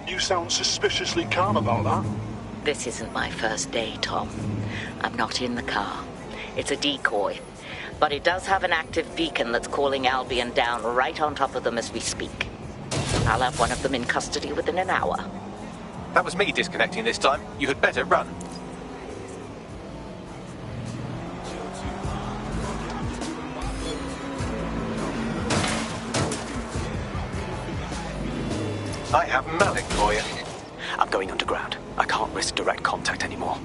You sound suspiciously calm about that. This isn't my first day, Tom. I'm not in the car. It's a decoy. But it does have an active beacon that's calling Albion down right on top of them as we speak. I'll have one of them in custody within an hour. That was me disconnecting this time. You had better run. I have Malik for you. I'm going underground. I can't risk direct contact anymore.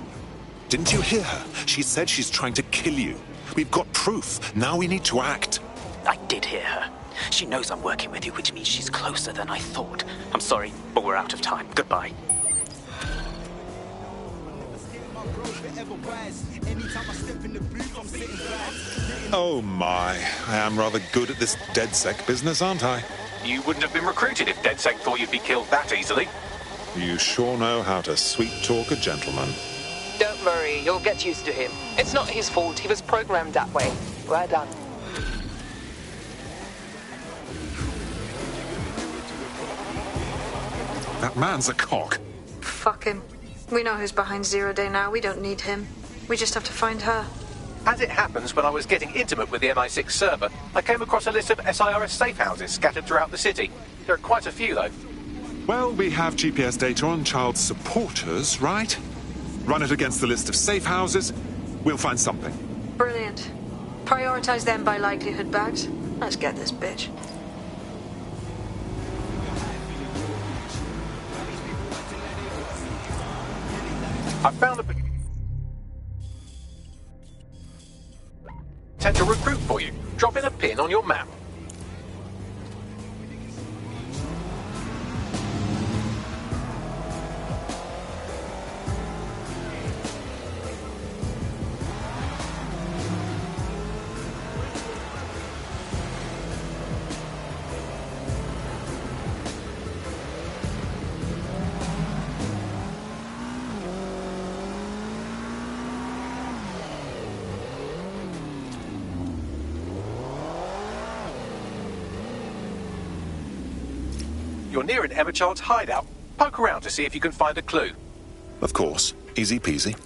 Didn't you hear her? She said she's trying to kill you. We've got proof. Now we need to act. I did hear her. She knows I'm working with you, which means she's closer than I thought. I'm sorry, but we're out of time. Goodbye. Oh my, I am rather good at this DedSec business, aren't I? You wouldn't have been recruited if DedSec thought you'd be killed that easily. You sure know how to sweet-talk a gentleman. Don't worry, you'll get used to him. It's not his fault, he was programmed that way. Well done. That man's a cock. Fuck him. We know who's behind Zero Day now. We don't need him. We just have to find her. As it happens, when I was getting intimate with the MI6 server, I came across a list of SIRS safe houses scattered throughout the city. There are quite a few, though. Well, we have GPS data on child supporters, right? Run it against the list of safe houses. We'll find something. Brilliant. Prioritize them by likelihood bags. Let's get this bitch. I found a potential recruit for you. Drop in a pin on your map. You're near an Emma Child's hideout. Poke around to see if you can find a clue. Of course. Easy peasy.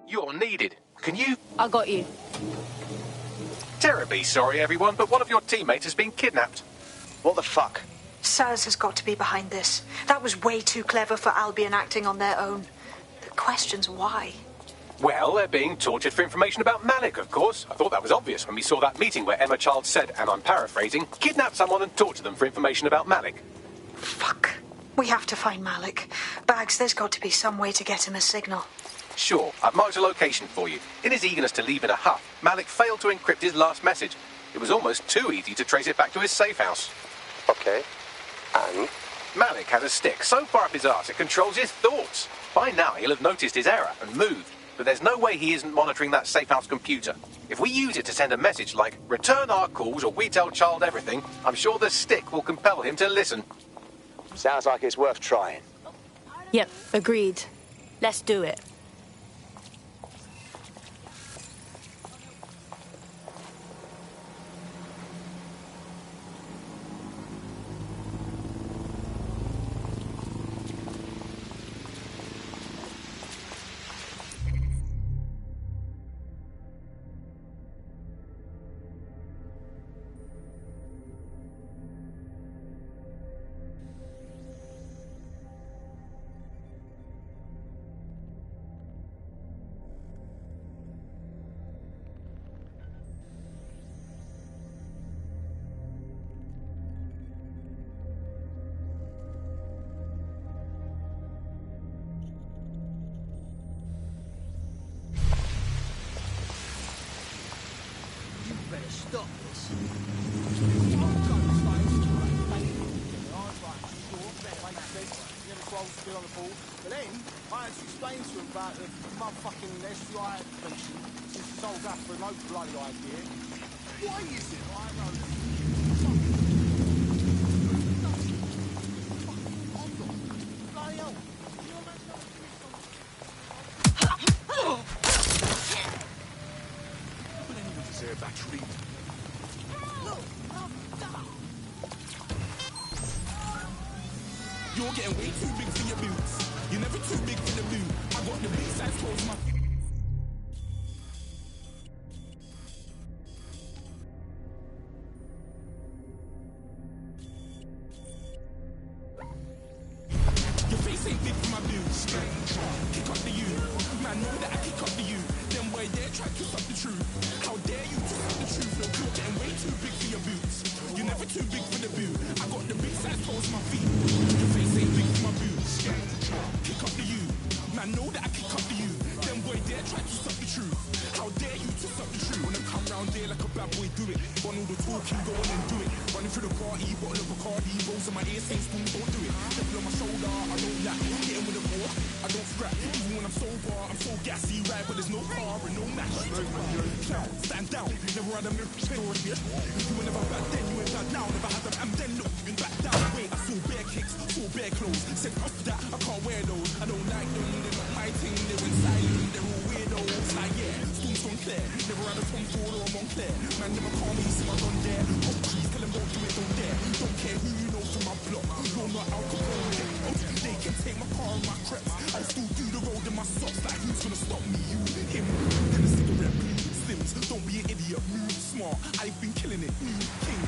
You're needed. Can you... I got you. Terribly sorry, everyone, but one of your teammates has been kidnapped. What the fuck? SIRS has got to be behind this. That was way too clever for Albion acting on their own. The question's why. Well, they're being tortured for information about Malik, of course. I thought that was obvious when we saw that meeting where Emma Child said, and I'm paraphrasing, kidnap someone and torture them for information about Malik. Fuck. We have to find Malik. Bags, there's got to be some way to get him a signal. Sure, I've marked a location for you. In his eagerness to leave in a huff, Malik failed to encrypt his last message. It was almost too easy to trace it back to his safe house. Okay. And? Malik has a stick so far up his arse it controls his thoughts. By now he'll have noticed his error and moved. But there's no way he isn't monitoring that safe house computer. If we use it to send a message like, return our calls or we tell Child everything, I'm sure the stick will compel him to listen. Sounds like it's worth trying. Yep, agreed. Let's do it. stop this. But then, I had to explain to him about the motherfucking SDI application since it's old enough for no bloody idea. Why is it I know? Bloody hell. Is there a battery? Look, You're getting way too big for your boots. You're never too big for the boot. I got the big size clothes, my... Your face ain't big for my boots. Kick up the you. Man, know that I kick up the you. Them boy there try to twist up the truth. How dare you twist up the truth? No, you're getting way too big for your boots. You're never too big for the boot. I got the big size toes my feet. Your face ain't big for my boots. Kick up the you. Man, know that I kick up the you. Them boy there try to twist up the truth. How dare you twist up the truth? Wanna come round there like a bad boy, do it. Want all the talking, go on and do it. Running through the party, bottle of Bacardi, rolls in my ear, saying spoon, don't do it. Devil on my shoulder, I don't lack. Hitting with a ball, I don't scrap. Even when I'm sober, I'm so gassy, right? But there's no car and no match. Clown, stand down, never had a mirror story. If you were never back then, you ain't back now. Never had them, and then look, you back down. Wait, I saw bare kicks, saw bare clothes. Said after that, I can't wear those. I don't like them, they're not my thing. They went silent, they're all weirdos. Like yeah, Storm's gone clear. Never had a Tom Ford or a Montclair. Man, never call me, see my gun there. Oh, trees, tell them don't do it, don't dare. Don't care who you know from my block. You're not Al Capone. They can take my car and my creps. I still do the road in my socks. Like who's gonna stop me? You, him, and a cigarette. Slims, don't be an idiot. Move smart. I've been killing it. King,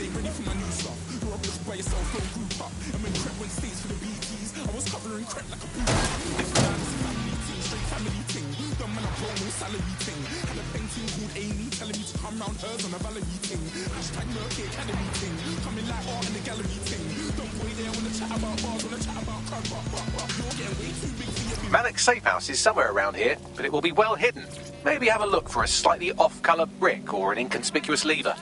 they ready for my new stuff. You're up just by yourself, don't group up. And when Crep went states for the BTs, I was covering Crep like a boot. This man is a family thing, straight family thing. Dumb man, I blow no salary thing. Had a painting called Amy telling me to come round hers on a Valerie thing. Hashtag Murky Academy thing. Coming like art in the gallery thing. Don't wait there wanna chat about bars, wanna chat about crud, you're getting way too big for your boot. Malik's safe house is somewhere around here, but it will be well hidden. Maybe have a look for a slightly off-colour brick or an inconspicuous lever.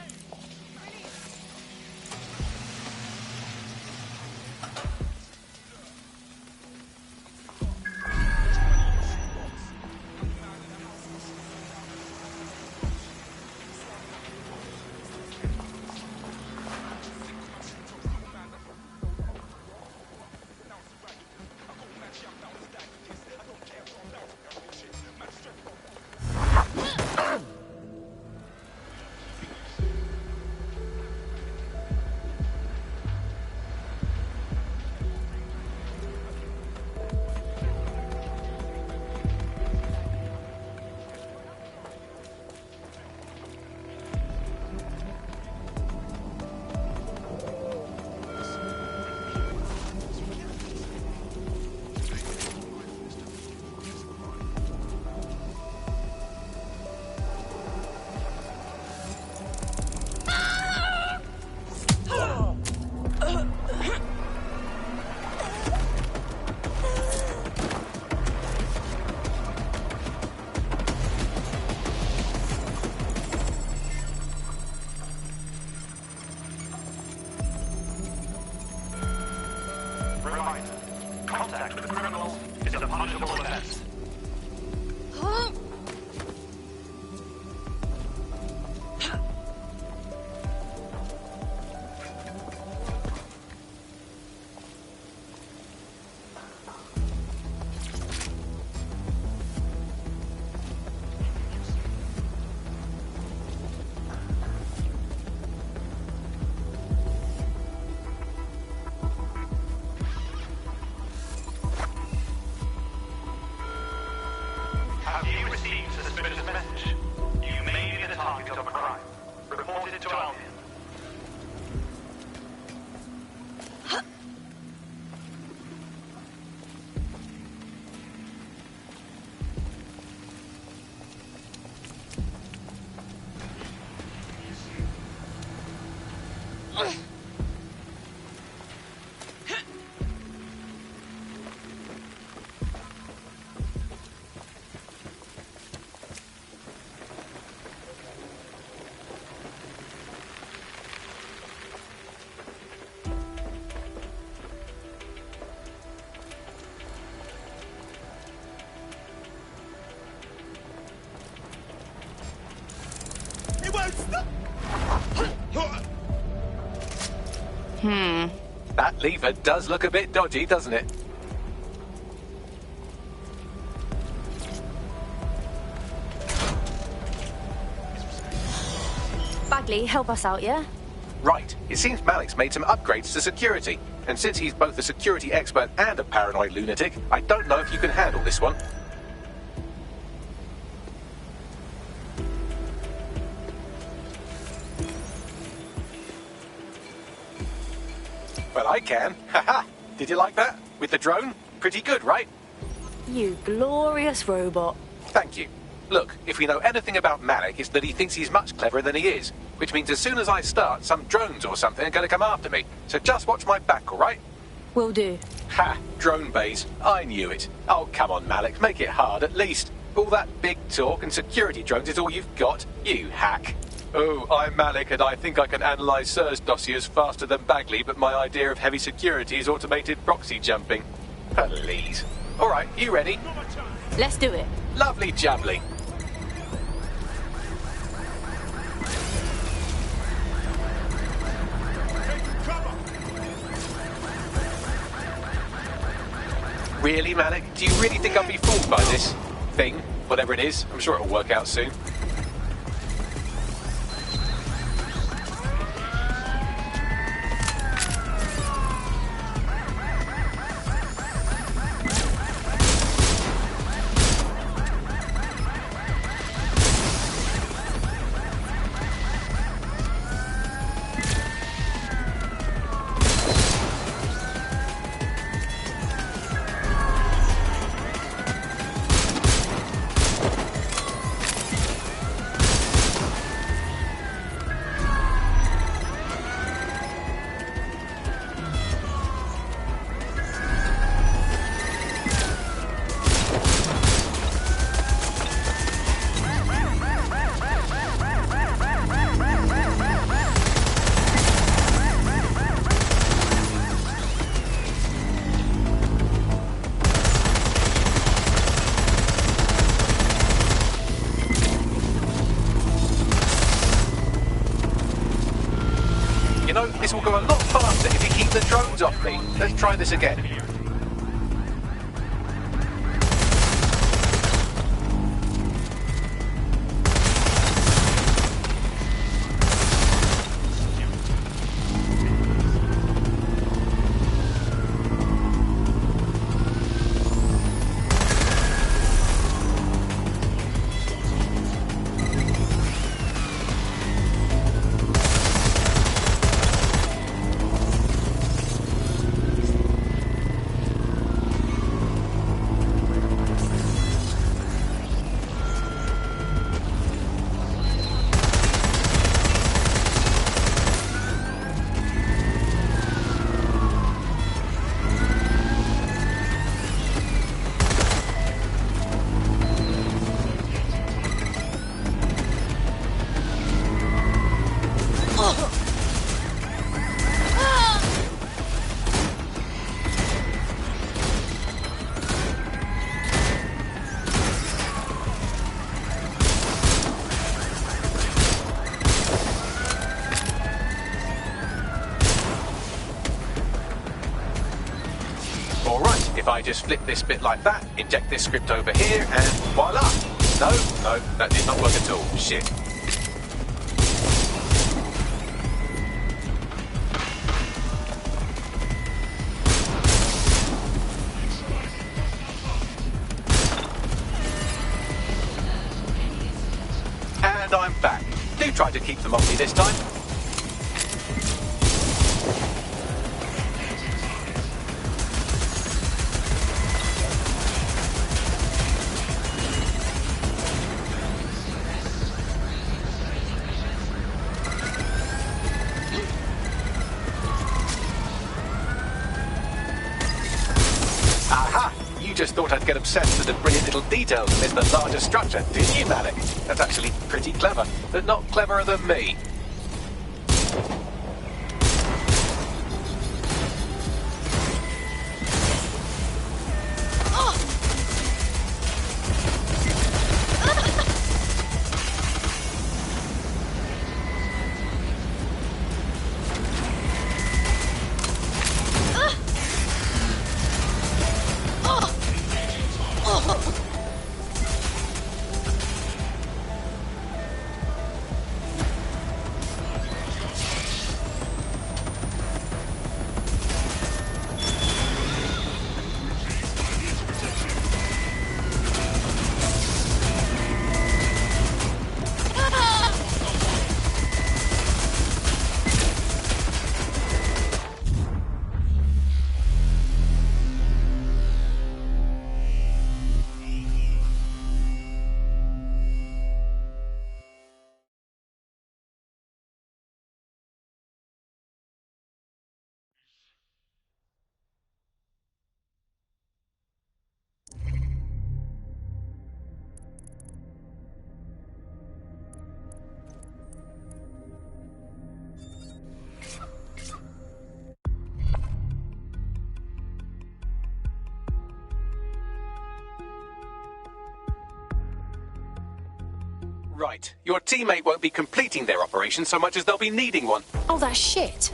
Contact with criminals is a punishable offense. Have you received a suspicious message? You may be the target of a crime. Report it to Albion. That lever does look a bit dodgy, doesn't it? Bagley, help us out, yeah? Right. It seems Malik's made some upgrades to security. And since he's both a security expert and a paranoid lunatic, I don't know if you can handle this one. Well, I can. Haha. Did you like that? With the drone? Pretty good, right? You glorious robot. Thank you. Look, if we know anything about Malik, it's that he thinks he's much cleverer than he is. Which means as soon as I start, some drones or something are going to come after me. So just watch my back, all right? Will do. Ha! Drone bays. I knew it. Oh, come on, Malik. Make it hard, at least. All that big talk and security drones is all you've got. You hack. Oh, I'm Malik, and I think I can analyse SIRS dossiers faster than Bagley, but my idea of heavy security is automated proxy jumping. Please. All right, you ready? Let's do it. Lovely jubbly. Really, Malik? Do you really think I'll be fooled by this thing? Whatever it is, I'm sure it'll work out soon. You know, this will go a lot faster if you keep the drones off me. Let's try this again. If I just flip this bit like that, inject this script over here, and voila! No, that did not work at all. Shit. And I'm back. Do try to keep them off me this time. Just thought I'd get obsessed with the brilliant little details and miss the larger structure, didn't you, Malik? That's actually pretty clever, but not cleverer than me. Right. Your teammate won't be completing their operation so much as they'll be needing one. Oh, that's shit.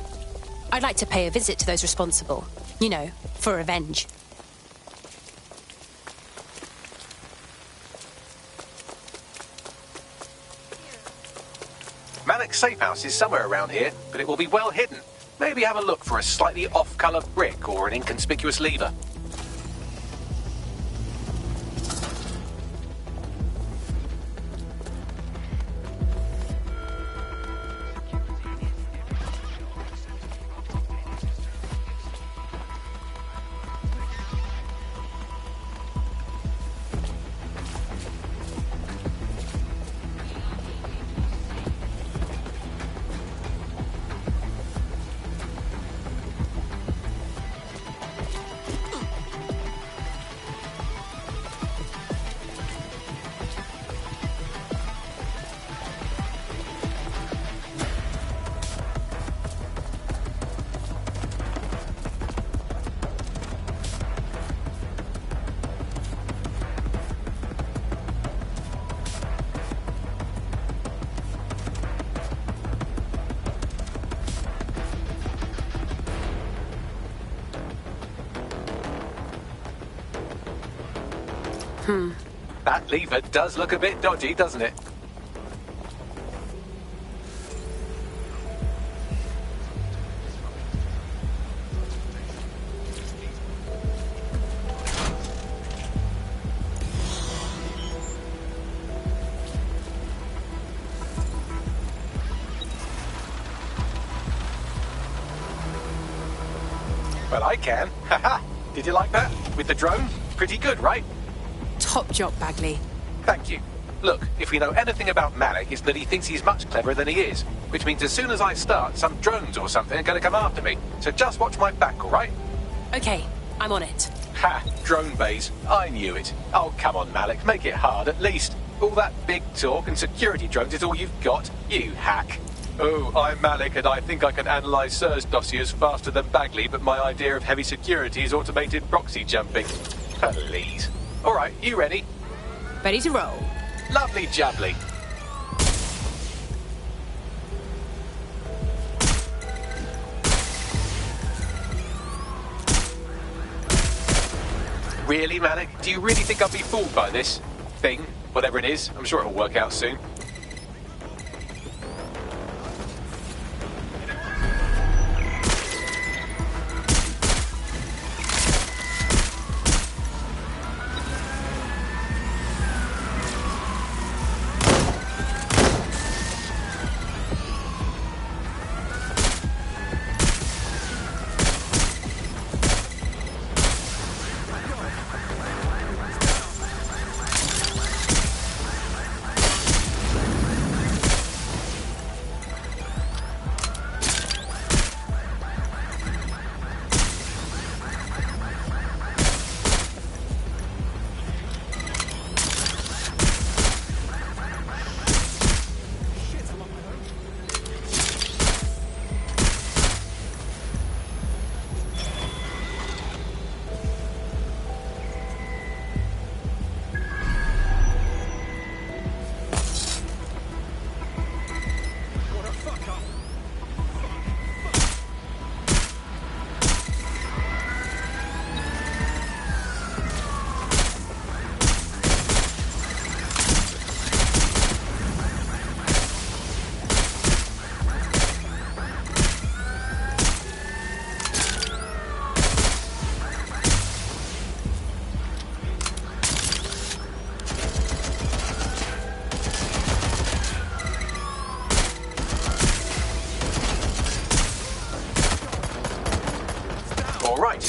I'd like to pay a visit to those responsible. You know, for revenge. Malik's safe house is somewhere around here, but it will be well hidden. Maybe have a look for a slightly off-colour brick or an inconspicuous lever. That lever does look a bit dodgy, doesn't it? Well, I can. Haha. Did you like that? With the drone? Pretty good, right? Top job, Bagley. Thank you. Look, if we know anything about Malik, it's that he thinks he's much cleverer than he is. Which means as soon as I start, some drones or something are going to come after me. So just watch my back, all right? Okay, I'm on it. Ha! Drone bays. I knew it. Oh, come on, Malik. Make it hard, at least. All that big talk and security drones is all you've got. You hack. Oh, I'm Malik, and I think I can analyse SIRS dossiers faster than Bagley, but my idea of heavy security is automated proxy jumping. Please. All right, you ready? Ready to roll. Lovely jubbly. Really, Malik? Do you really think I'll be fooled by this thing? Whatever it is, I'm sure it'll work out soon.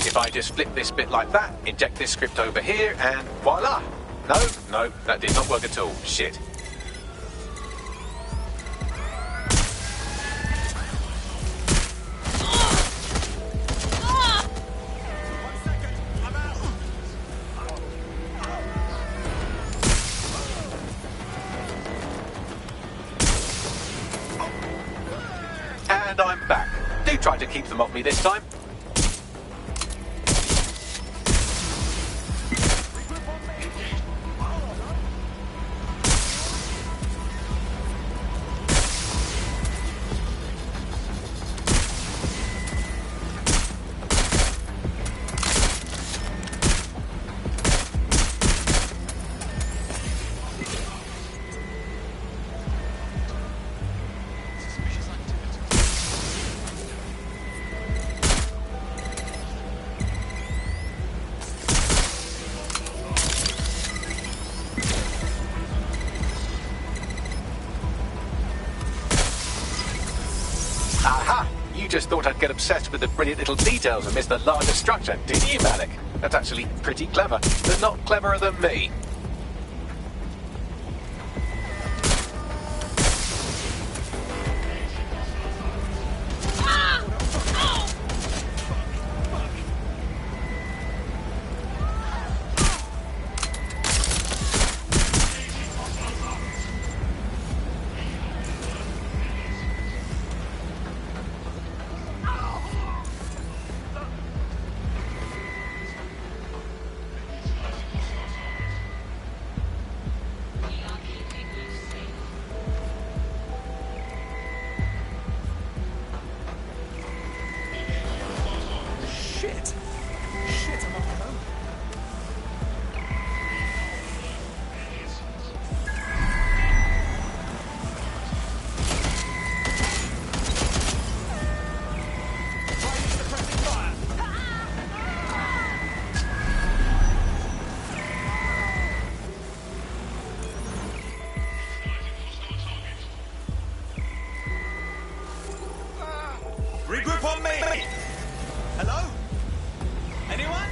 If I just flip this bit like that, inject this script over here, and voila! No, that did not work at all. Shit. And I'm back. Do try to keep them off me this time. just thought I'd get obsessed with the brilliant little details and miss the larger structure, did you, Malik? That's actually pretty clever, but not cleverer than me. Regroup on me! Hello? Anyone?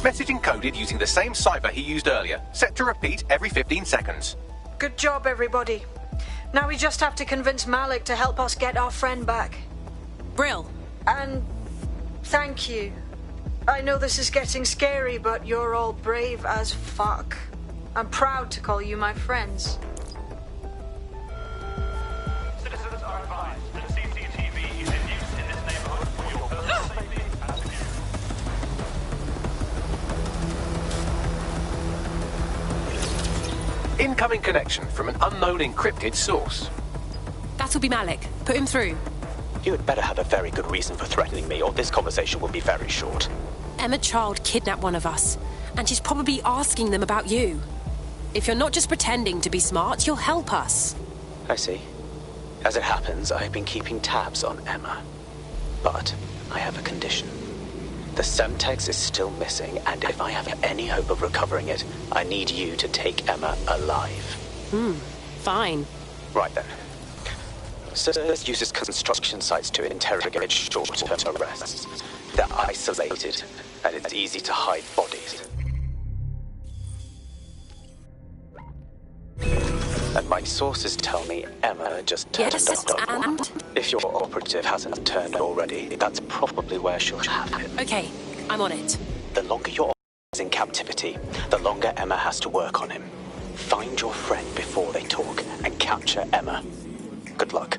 Message encoded using the same cipher he used earlier, set to repeat every 15 seconds. Good job, everybody. Now we just have to convince Malik to help us get our friend back. Brill. And thank you. I know this is getting scary, but you're all brave as fuck. I'm proud to call you my friends. Citizens are advised that CCTV is in use in this neighborhood for your personal safety and security. Incoming connection from an unknown encrypted source. That'll be Malik. Put him through. You had better have a very good reason for threatening me, or this conversation will be very short. Emma Child kidnapped one of us, and she's probably asking them about you. If you're not just pretending to be smart, you'll help us. I see. As it happens, I have been keeping tabs on Emma. But I have a condition. The Semtex is still missing, and if I have any hope of recovering it, I need you to take Emma alive. Fine. Right then. SIRS uses construction sites to interrogate short-term arrests. They're isolated, and it's easy to hide bodies. And my sources tell me Emma just turned up. And? If your operative hasn't turned already, that's probably where she'll have it. Okay, I'm on it. The longer your is in captivity, the longer Emma has to work on him. Find your friend before they talk and capture Emma. Good luck.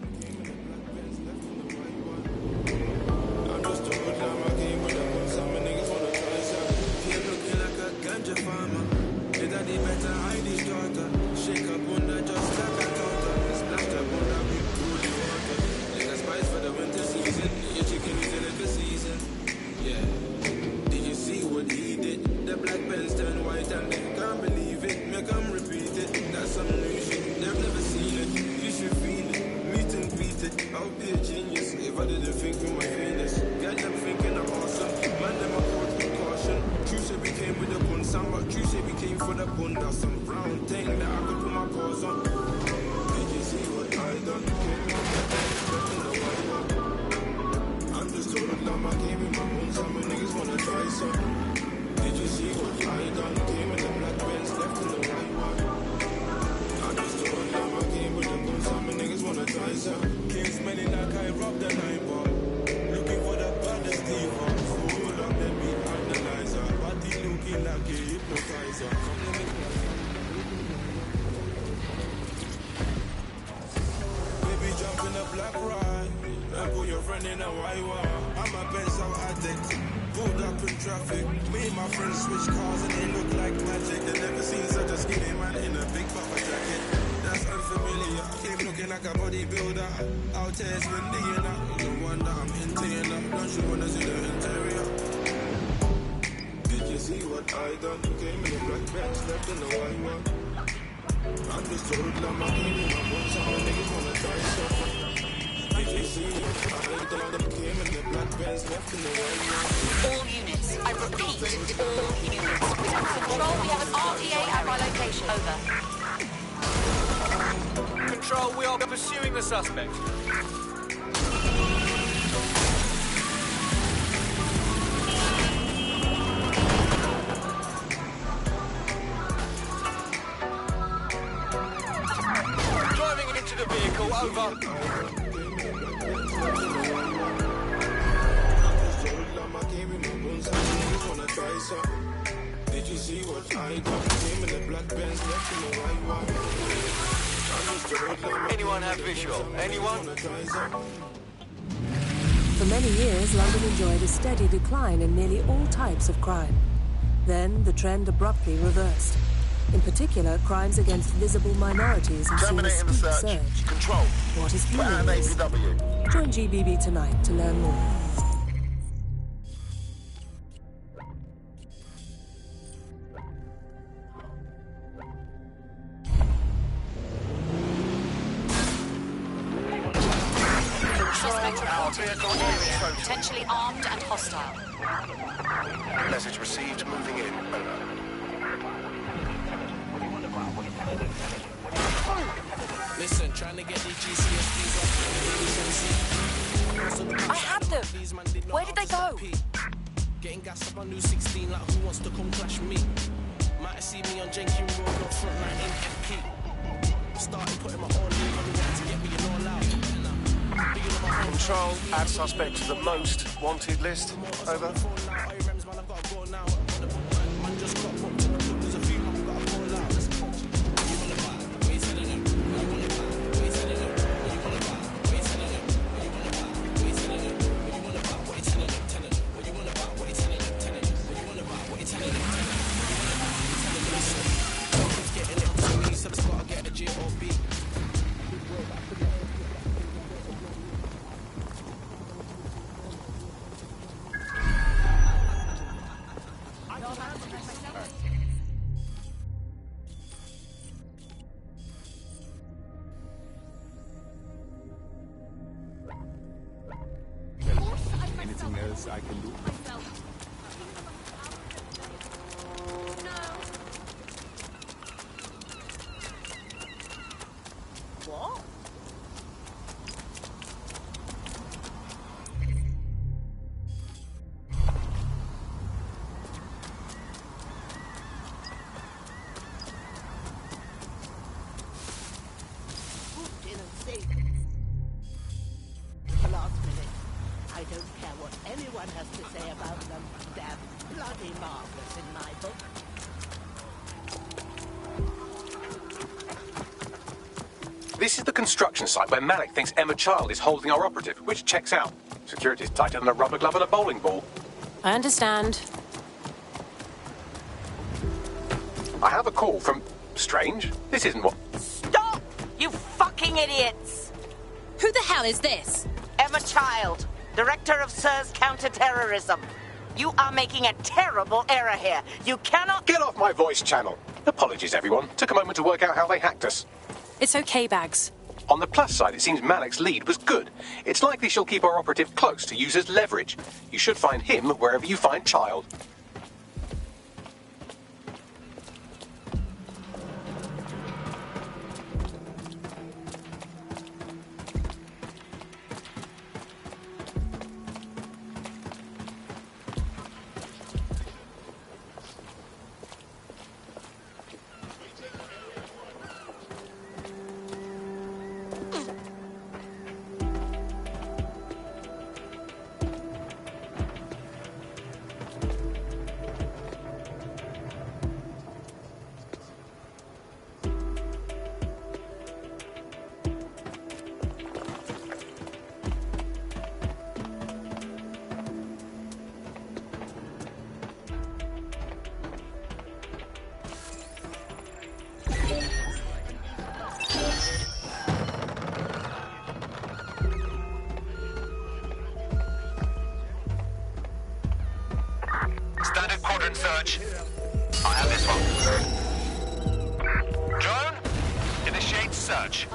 wiser. Came smelling like I robbed the nine bar. Looking for the baddest diva. Fool up the beat analyzer. Body looking like a hypnotizer. Baby, jump in a black ride. And put your friend in a white. I'm a Benz out addict. Pulled up in traffic. Me and my friends switch cars and they look like magic. They never seen such a skinny man in a big puffer jacket. That's unfamiliar. Came looking like a bodybuilder. Out here it's windy, you know. No wonder I'm into you now. Don't you wanna see the interior? Did you see what I done? Came in the black Benz, left in the white one. I'm just told Lamborghini, my bones, some niggas wanna try stuff. Did you see what I done? Came in the black Benz, left in the white one. All units, I repeat, all units. Control, we have an RDA at my location. Over. Control, we are pursuing the suspect. Driving into the vehicle, over. Did you see what I done? Came in the black Benz, left in the white one. Anyone have visual? Anyone? For many years, London enjoyed a steady decline in nearly all types of crime. Then the trend abruptly reversed. In particular, crimes against visible minorities have seen a steep surge. Control. What is fueling this? Join GBB tonight to learn more. Potentially armed and hostile. Message received, moving in. Listen, trying to get these GCSEs off. I had them. Where did they go? Getting gas up on new 16 like who wants to come clash me? Might have seen me on Jenkins Road, not front line in FP. Started putting my own name on the way to get me an all out. Control, add suspect to the most wanted list. Over. Anything else I can do? What? The last minute. I don't care what anyone has to say about them. They're bloody marvelous in my book. This is the construction site where Malik thinks Emma Child is holding our operative, which checks out. Security's tighter than a rubber glove and a bowling ball. I understand. I have a call from... Strange. This isn't what... Stop! You fucking idiots! Who the hell is this? Emma Child, Director of SIRS Counter-Terrorism. You are making a terrible error here. You cannot... Get off my voice channel. Apologies, everyone. Took a moment to work out how they hacked us. It's okay, Bags. On the plus side, it seems Malik's lead was good. It's likely she'll keep our operative close to use as leverage. You should find him wherever you find Child. Search. I have this one. Drone, initiate search.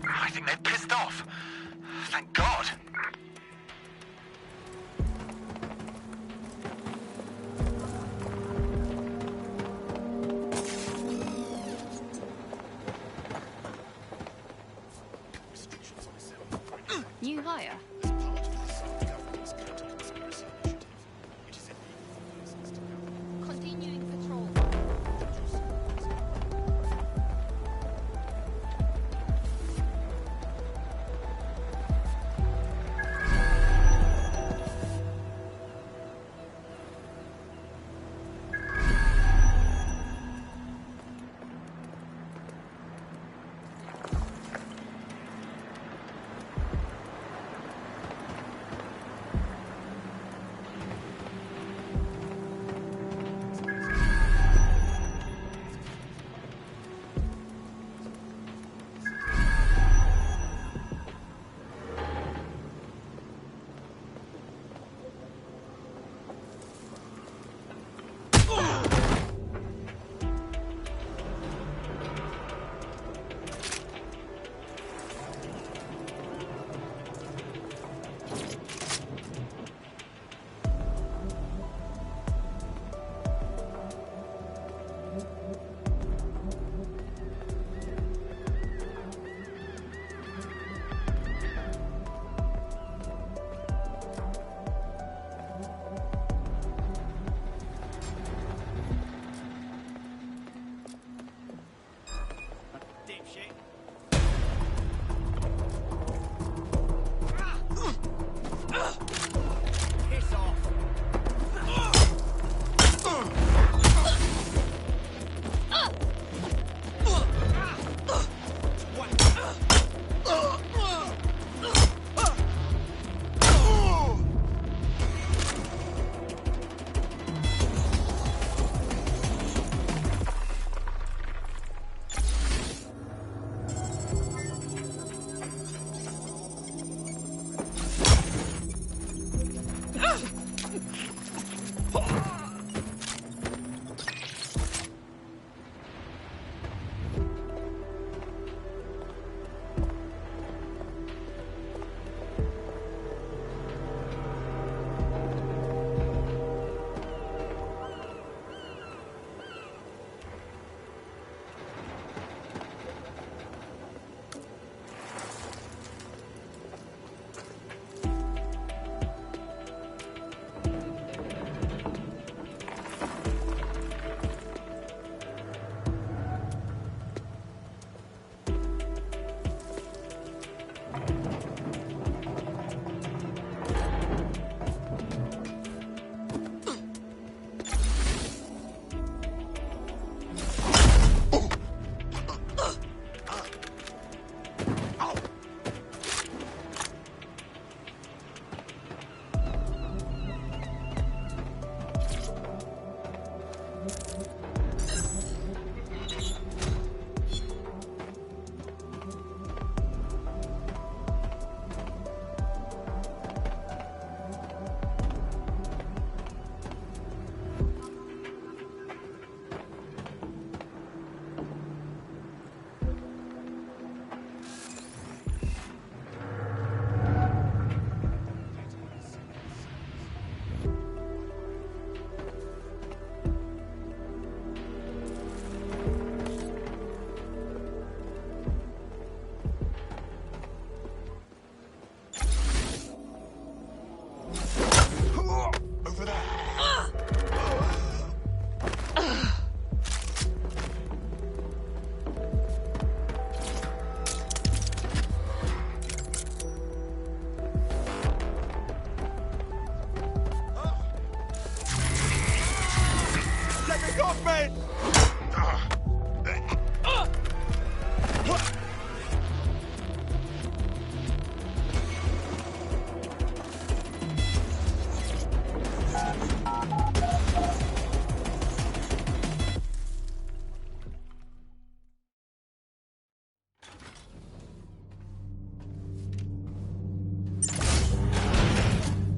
I think they've pissed off. Thank God. New hire. Continuing patrol.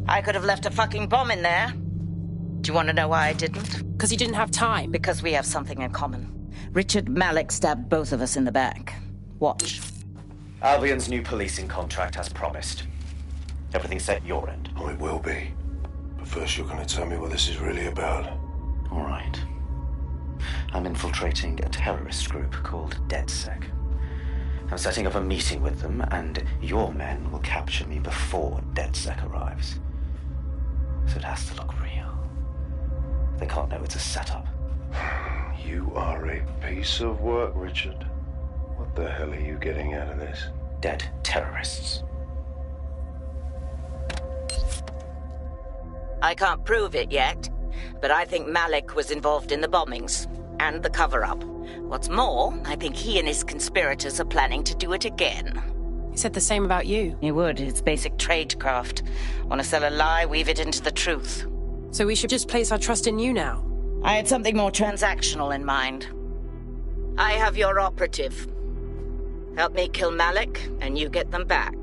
I could have left a fucking bomb in there. Do you want to know why I didn't? Because you didn't have time. Because we have something in common. Richard Malik stabbed both of us in the back. Watch. Albion's new policing contract as promised. Everything set your end. Oh, it will be. But first you're going to tell me what this is really about. All right. I'm infiltrating a terrorist group called DedSec. I'm setting up a meeting with them, and your men will capture me before DedSec arrives. So it has to look real. They can't know it's a setup. You are a piece of work, Richard. What the hell are you getting out of this? Dead terrorists. I can't prove it yet, but I think Malik was involved in the bombings and the cover-up. What's more, I think he and his conspirators are planning to do it again. He said the same about you. He would. It's basic tradecraft. Want to sell a lie, weave it into the truth. So we should just place our trust in you now? I had something more transactional in mind. I have your operative. Help me kill Malik, and you get them back.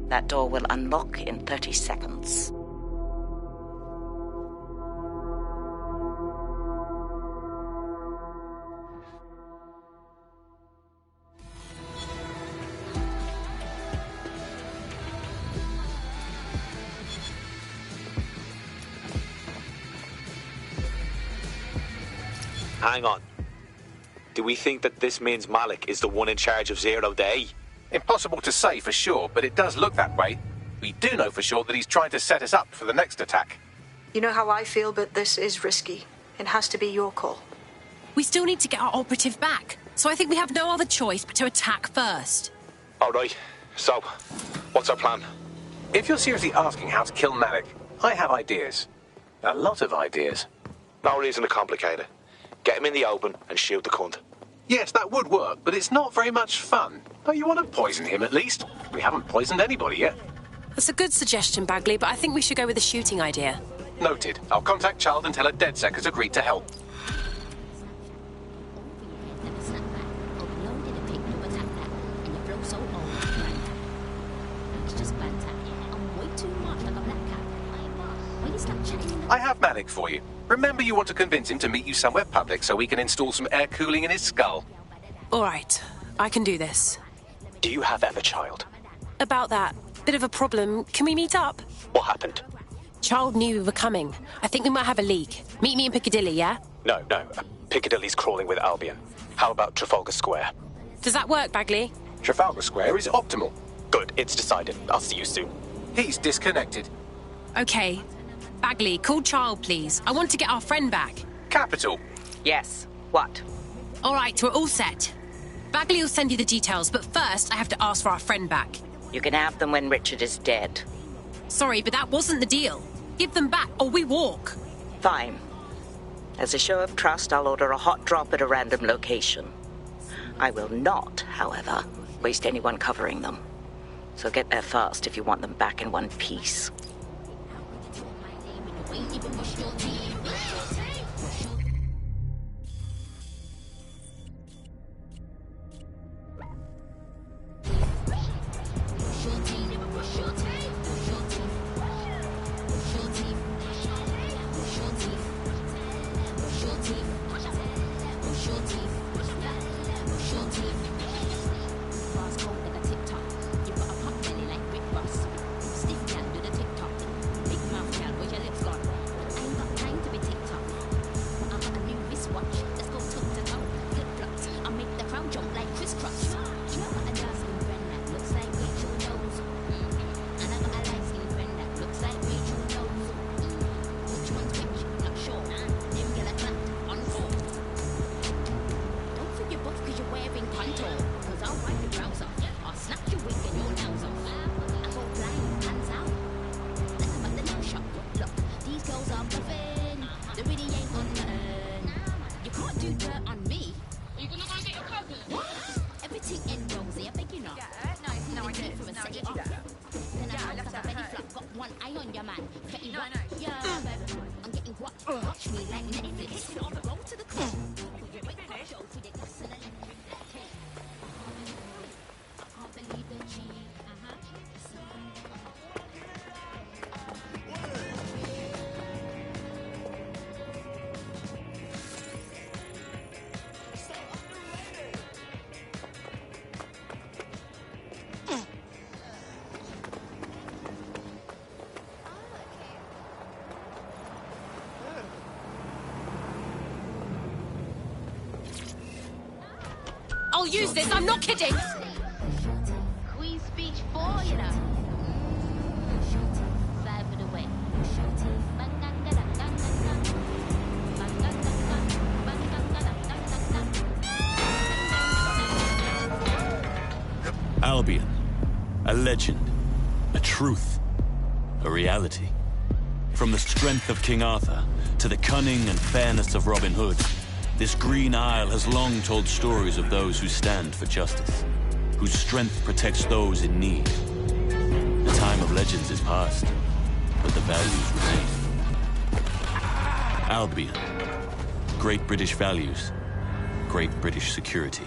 That door will unlock in 30 seconds. Hang on. Do we think that this means Malik is the one in charge of Zero Day? Impossible to say for sure, but it does look that way. We do know for sure that he's trying to set us up for the next attack. You know how I feel, but this is risky. It has to be your call. We still need to get our operative back, so I think we have no other choice but to attack first. All right. So, what's our plan? If you're seriously asking how to kill Malik, I have ideas. A lot of ideas. No reason to complicate it. Get him in the open and shoot the cunt. Yes, that would work, but it's not very much fun. Don't you want to poison him at least? We haven't poisoned anybody yet. That's a good suggestion, Bagley, but I think we should go with the shooting idea. Noted. I'll contact Child and tell her DedSec has agreed to help. I have Malik for you. Remember, you want to convince him to meet you somewhere public so we can install some air cooling in his skull. All right, I can do this. Do you have Everchild? About that, bit of a problem. Can we meet up? What happened? Child knew we were coming. I think we might have a leak. Meet me in Piccadilly, yeah? No. Piccadilly's crawling with Albion. How about Trafalgar Square? Does that work, Bagley? Trafalgar Square is optimal. Good, it's decided. I'll see you soon. He's disconnected. Okay. Bagley, call Child, please. I want to get our friend back. Capital. Yes. What? All right, we're all set. Bagley will send you the details, but first I have to ask for our friend back. You can have them when Richard is dead. Sorry, but that wasn't the deal. Give them back, or we walk. Fine. As a show of trust, I'll order a hot drop at a random location. I will not, however, waste anyone covering them. So get there fast if you want them back in one piece. I'll use this, I'm not kidding! Queen's speech 4, you know. Side for the way. Albion. A legend. A truth. A reality. From the strength of King Arthur to the cunning and fairness of Robin Hood, this Green Isle has long told stories of those who stand for justice, whose strength protects those in need. The time of legends is past, but the values remain. Albion. Great British values. Great British security.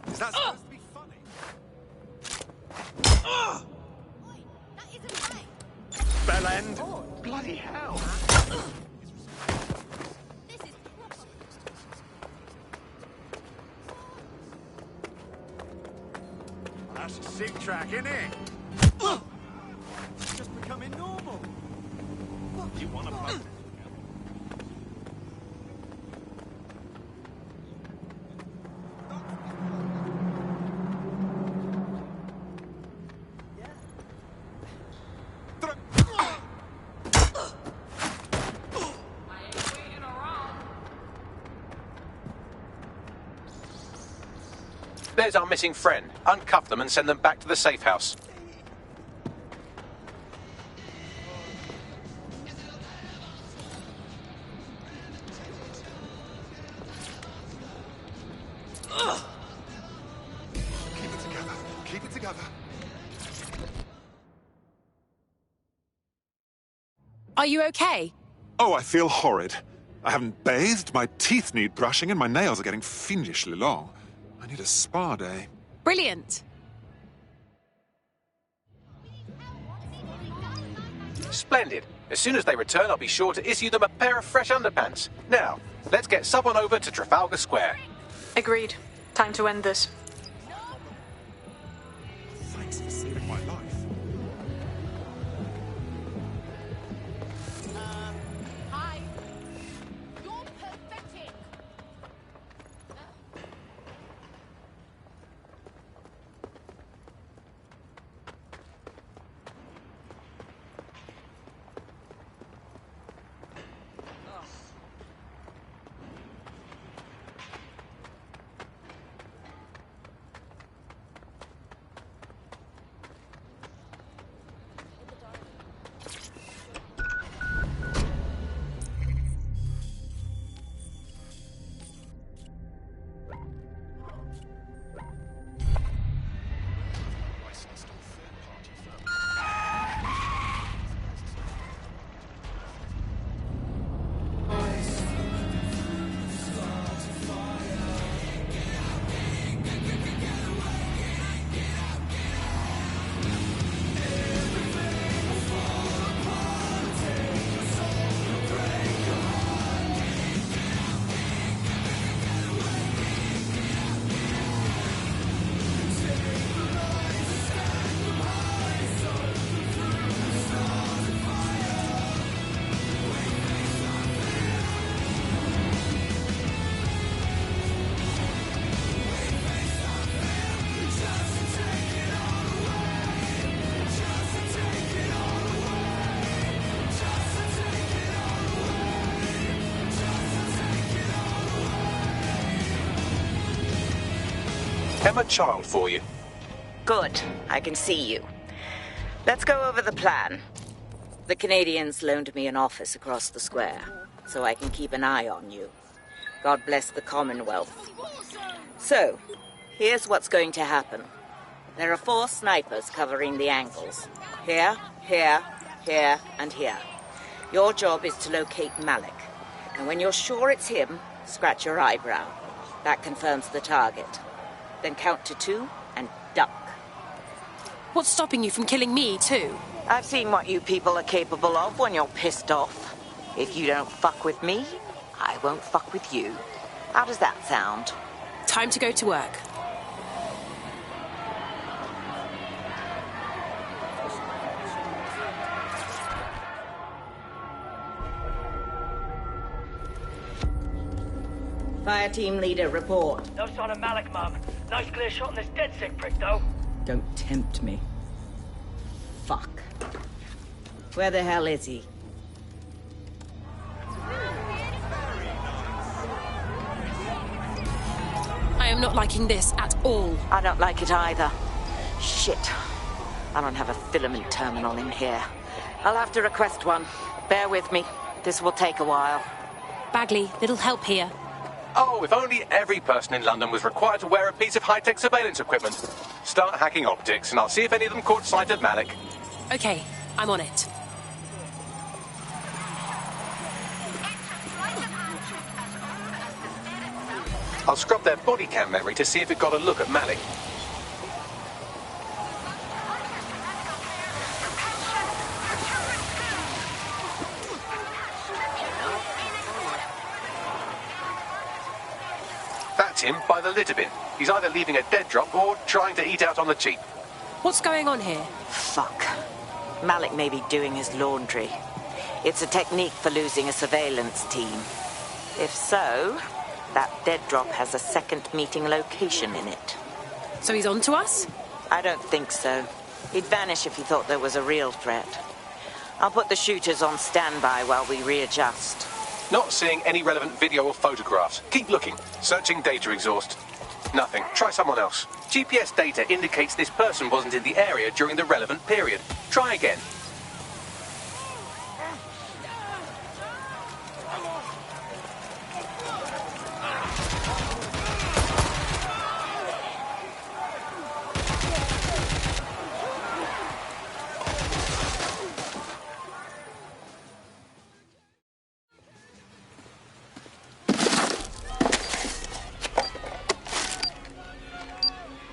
Is that supposed to be funny? Bell end. Bloody hell. That's a sick track, isn't it? It's just becoming normal. What? You want to play? There's our missing friend. Uncuff them and send them back to the safe house. Keep it together. Keep it together. Are you okay? Oh, I feel horrid. I haven't bathed, my teeth need brushing, and my nails are getting fiendishly long. I need a spa day. Brilliant. Splendid. As soon as they return, I'll be sure to issue them a pair of fresh underpants. Now, let's get someone over to Trafalgar Square. Agreed. Time to end this. Thanks for saving my life. Hi. You're pathetic. Emma Child for you. Good. I can see you. Let's go over the plan. The Canadians loaned me an office across the square, so I can keep an eye on you. God bless the Commonwealth. So, here's what's going to happen. There are 4 snipers covering the angles. Here, here, here, and here. Your job is to locate Malik. And when you're sure it's him, scratch your eyebrow. That confirms the target. Then count to 2 and duck. What's stopping you from killing me, too? I've seen what you people are capable of when you're pissed off. If you don't fuck with me, I won't fuck with you. How does that sound? Time to go to work. Fire team leader, report. No sign of Malik, Mum. Nice clear shot on this dead sick prick, though. Don't tempt me. Fuck. Where the hell is he? I am not liking this at all. I don't like it either. Shit. I don't have a filament terminal in here. I'll have to request one. Bear with me. This will take a while. Bagley, little help here. Oh, if only every person in London was required to wear a piece of high-tech surveillance equipment. Start hacking optics, and I'll see if any of them caught sight of Malik. Okay, I'm on it. I'll scrub their body cam memory to see if it got a look at Malik. That's him by the litter bin. He's either leaving a dead drop or trying to eat out on the cheap. What's going on here? Fuck. Malik may be doing his laundry. It's a technique for losing a surveillance team. If so, that dead drop has a second meeting location in it. So he's on to us? I don't think so. He'd vanish if he thought there was a real threat. I'll put the shooters on standby while we readjust. Not seeing any relevant video or photographs. Keep looking. Searching data exhaust. Nothing. Try someone else. GPS data indicates this person wasn't in the area during the relevant period. Try again.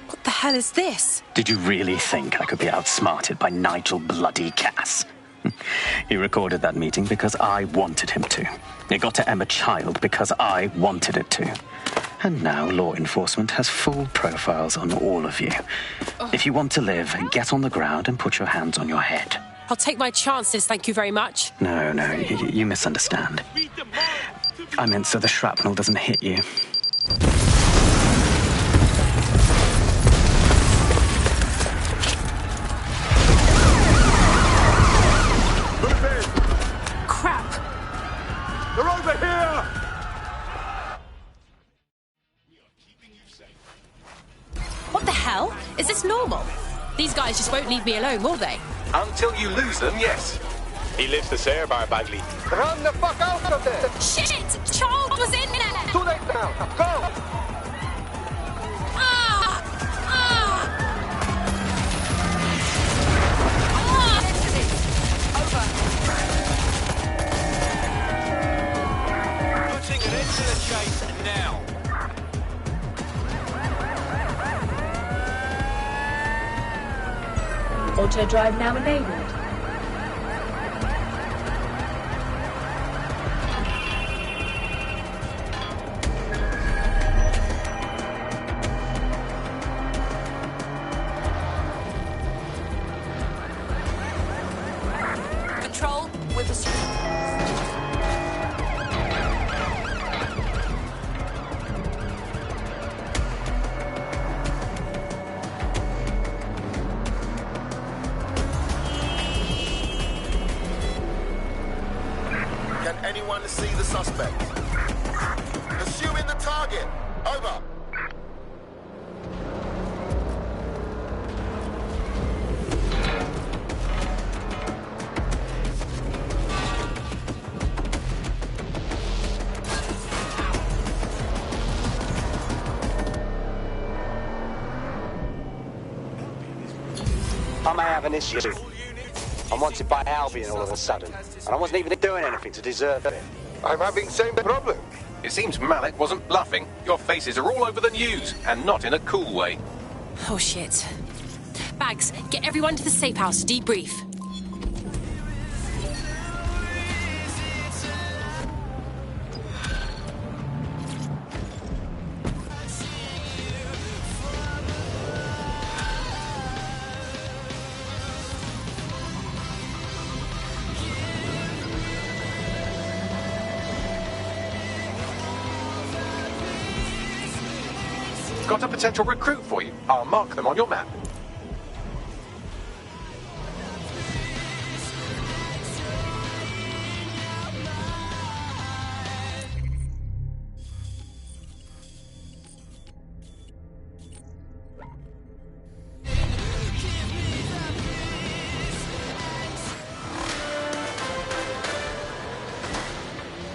What the hell is this? Did you really think I could be outsmarted by Nigel bloody Cass? He recorded that meeting because I wanted him to. It got to Emma Child because I wanted it to. And now law enforcement has full profiles on all of you. If you want to live, get on the ground and put your hands on your head. I'll take my chances, thank you very much. No, you misunderstand. I meant so the shrapnel doesn't hit you. Crap! They're over here! What the hell? Is this normal? These guys just won't leave me alone, will they? Until you lose them, yes. He lives to say bar, Bagley. Run the fuck out of there! Shit! Charles was in there! Too late now! Go! Putting an end to the chase now. Auto drive now enabled. Control with the... Can anyone see the suspect? Pursuing the target. Over. I may have an issue. I'm wanted by Albion all of a sudden, and I wasn't even doing anything to deserve it. I'm having the same problem. It seems Malik wasn't bluffing. Your faces are all over the news, and not in a cool way. Oh, shit. Bags, get everyone to the safe house to debrief. Got a potential recruit for you. I'll mark them on your map.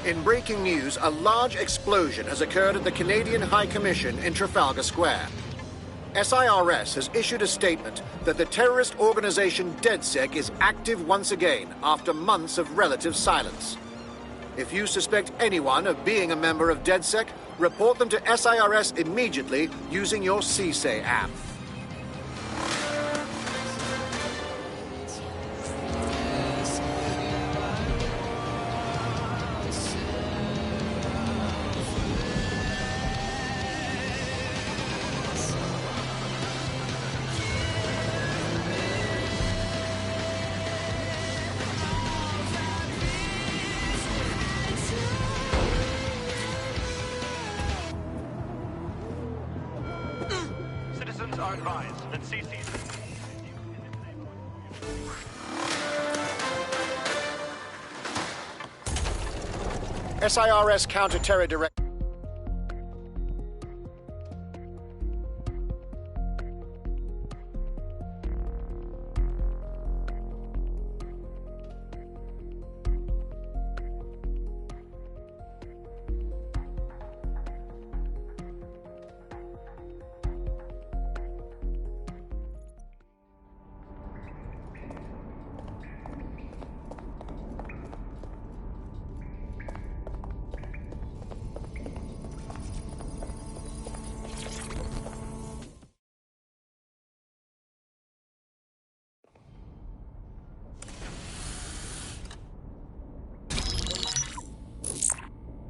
In breaking news, a large explosion has occurred at the Canadian High Commission in Trafalgar Square. SIRS has issued a statement that the terrorist organization DedSec is active once again after months of relative silence. If you suspect anyone of being a member of DedSec, report them to SIRS immediately using your CSAY app. Citizens are advised that CC's... SIRS Counter-Terror Director.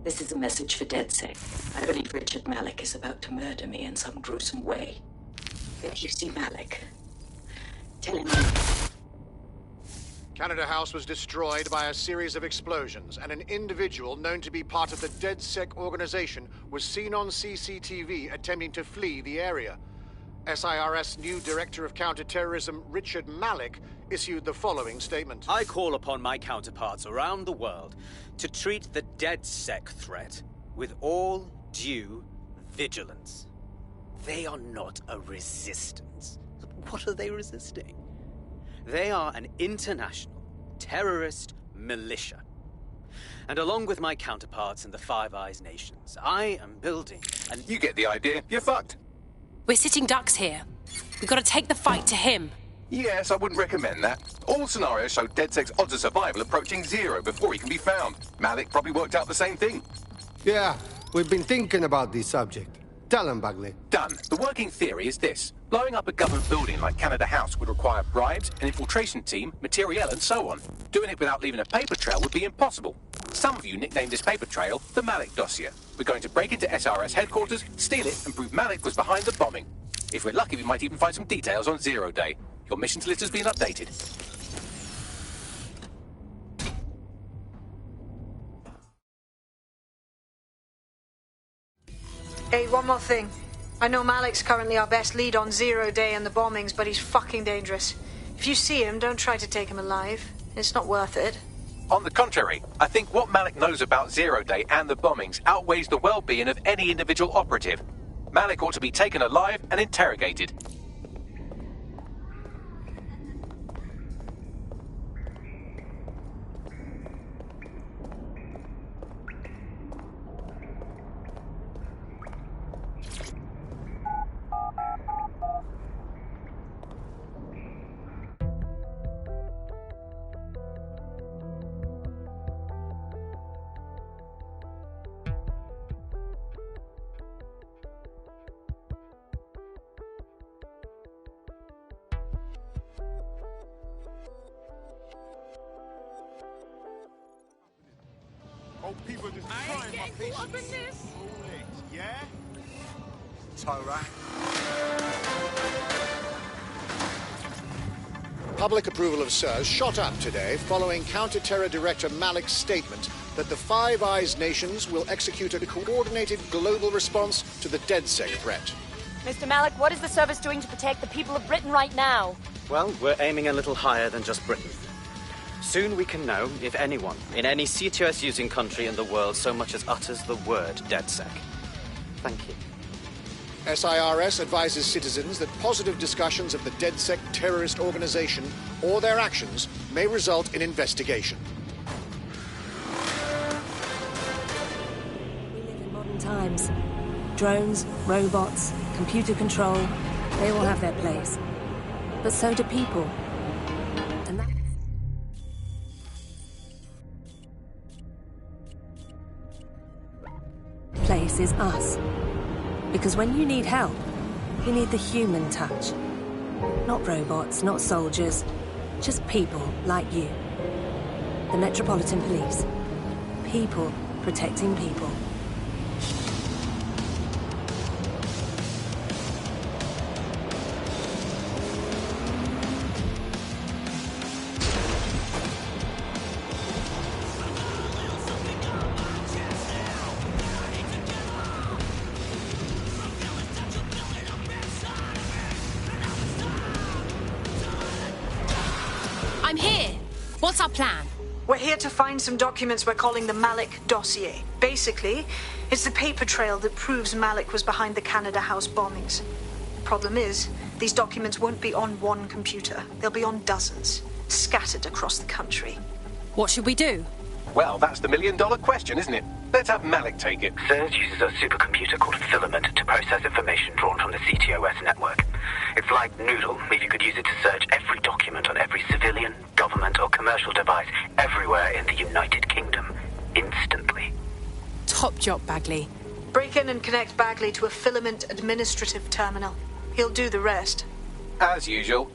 This is a message for DedSec. I believe Richard Malik is about to murder me in some gruesome way. If you see Malik, tell him... Canada House was destroyed by a series of explosions, and an individual known to be part of the DedSec organization was seen on CCTV attempting to flee the area. SIRS new Director of Counterterrorism, Richard Malik, issued the following statement. I call upon my counterparts around the world to treat the DedSec threat with all due vigilance. They are not a resistance. What are they resisting? They are an international terrorist militia. And along with my counterparts in the Five Eyes nations, I am building an... You get the idea. You're fucked. We're sitting ducks here. We've got to take the fight to him. Yes, I wouldn't recommend that. All scenarios show DedSec's odds of survival approaching 0 before he can be found. Malik probably worked out the same thing. Yeah, we've been thinking about this subject. Tell him, Bagley. Done. The working theory is this. Blowing up a government building like Canada House would require bribes, an infiltration team, materiel, and so on. Doing it without leaving a paper trail would be impossible. Some of you nicknamed this paper trail the Malik dossier. We're going to break into SRS headquarters, steal it, and prove Malik was behind the bombing. If we're lucky, we might even find some details on 0 Day. Your missions list has been updated. Hey, one more thing. I know Malik's currently our best lead on 0 Day and the bombings, but he's fucking dangerous. If you see him, don't try to take him alive. It's not worth it. On the contrary, I think what Malik knows about 0 Day and the bombings outweighs the well-being of any individual operative. Malik ought to be taken alive and interrogated. people are destroying my patience. Up in this. Yeah? Torah. Public approval of SIRS shot up today following Counter-Terror Director Malik's statement that the Five Eyes nations will execute a coordinated global response to the DedSec threat. Mr. Malik, what is the service doing to protect the people of Britain right now? Well, we're aiming a little higher than just Britain. Soon we can know if anyone in any CTOS-using country in the world so much as utters the word DedSec. Thank you. SIRS advises citizens that positive discussions of the DedSec terrorist organization or their actions may result in investigation. We live in modern times. Drones, robots, computer control, they all have their place. But so do people. And that place is us. Because when you need help, you need the human touch. Not robots, not soldiers, just people like you. The Metropolitan Police. People protecting people. I'm here. What's our plan? We're here to find some documents we're calling the Malik dossier. Basically, it's the paper trail that proves Malik was behind the Canada House bombings. Problem is, these documents won't be on one computer. They'll be on dozens, scattered across the country. What should we do? Well, that's the million-dollar question, isn't it? Let's have Malik take it. SIRS uses a supercomputer called Filament to process information drawn from the CTOS network. It's like Noodle, if you could use it to search every document on every civilian, government or commercial device everywhere in the United Kingdom, instantly. Top job, Bagley. Break in and connect Bagley to a Filament administrative terminal. He'll do the rest. As usual.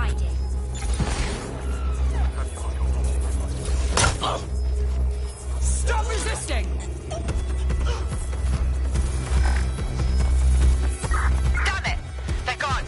find it. Stop resisting! Damn it! They're gone!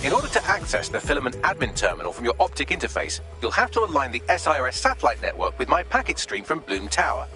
In order to access the filament admin terminal from your optic interface, you'll have to align the SIRS satellite network with my packet stream from Bloom Tower.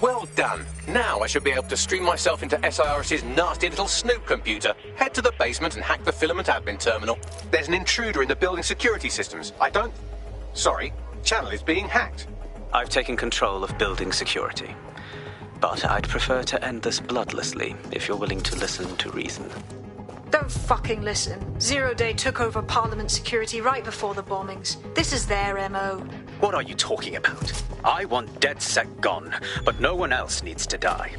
Well done. Now I should be able to stream myself into SIRS's nasty little snoop computer, head to the basement and hack the filament admin terminal. There's an intruder in the building security systems. Sorry, channel is being hacked. I've taken control of building security. But I'd prefer to end this bloodlessly, if you're willing to listen to reason. Don't fucking listen. Zero Day took over Parliament security right before the bombings. This is their MO. What are you talking about? I want DedSec gone, but no one else needs to die.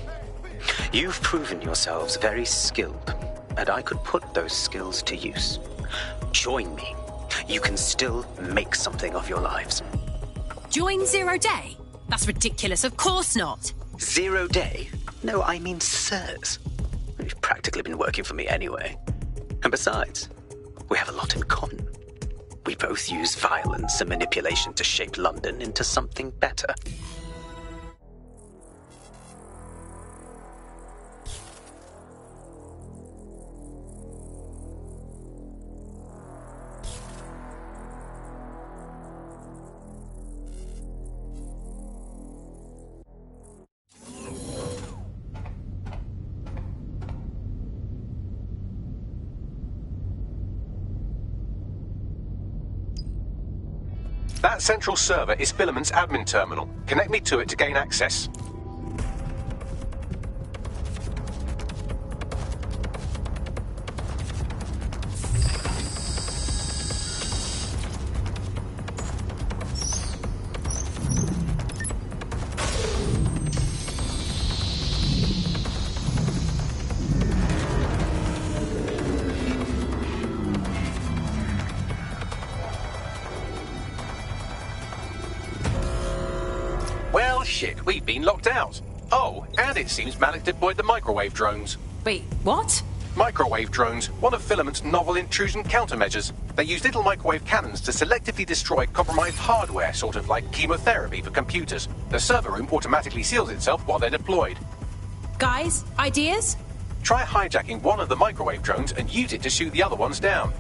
You've proven yourselves very skilled, and I could put those skills to use. Join me. You can still make something of your lives. Join Zero Day? That's ridiculous, of course not. 0 Day? No, I mean SIRS. You've practically been working for me anyway. And besides, we have a lot in common. We both use violence and manipulation to shape London into something better. That central server is Filament's admin terminal. Connect me to it to gain access. Shit, we've been locked out. Oh, and it seems Malik deployed the microwave drones. Wait, what? Microwave drones, one of Filament's novel intrusion countermeasures. They use little microwave cannons to selectively destroy compromised hardware, sort of like chemotherapy for computers. The server room automatically seals itself while they're deployed. Guys, ideas? Try hijacking one of the microwave drones and use it to shoot the other ones down.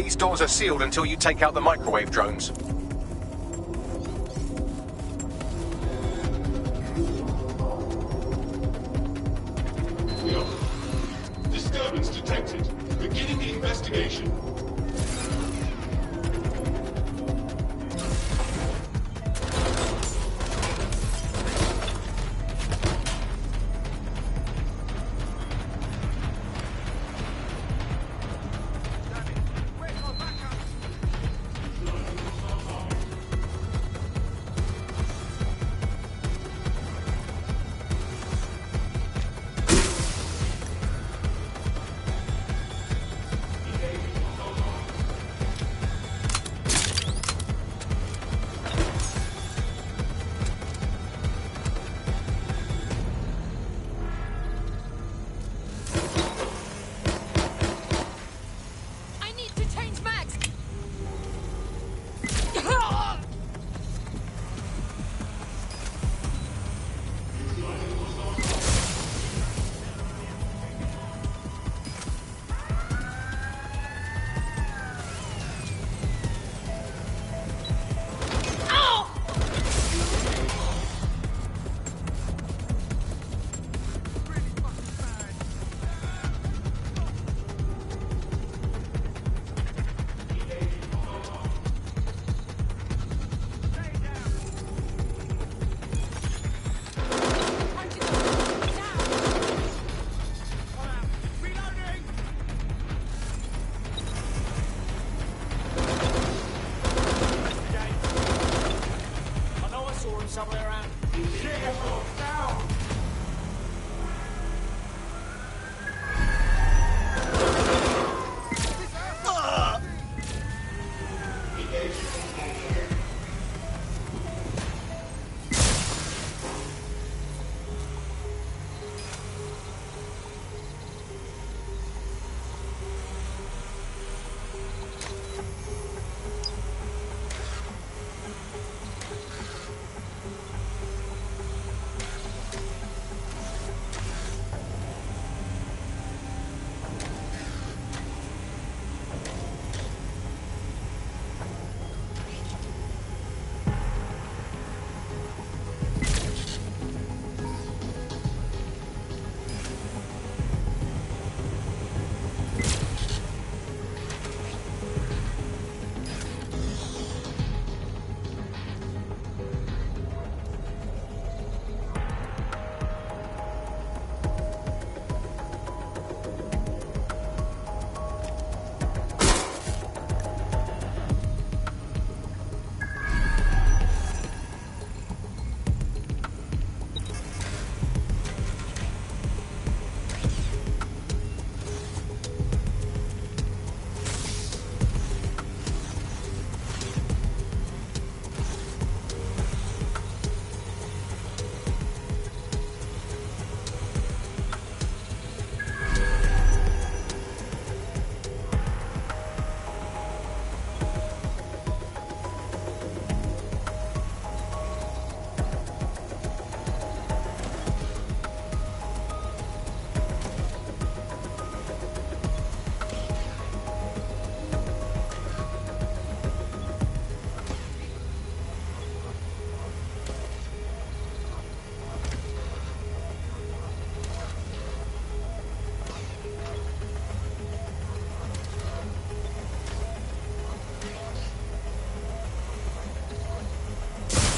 These doors are sealed until you take out the microwave drones. Disturbance detected. Beginning the investigation. Somewhere around. Down.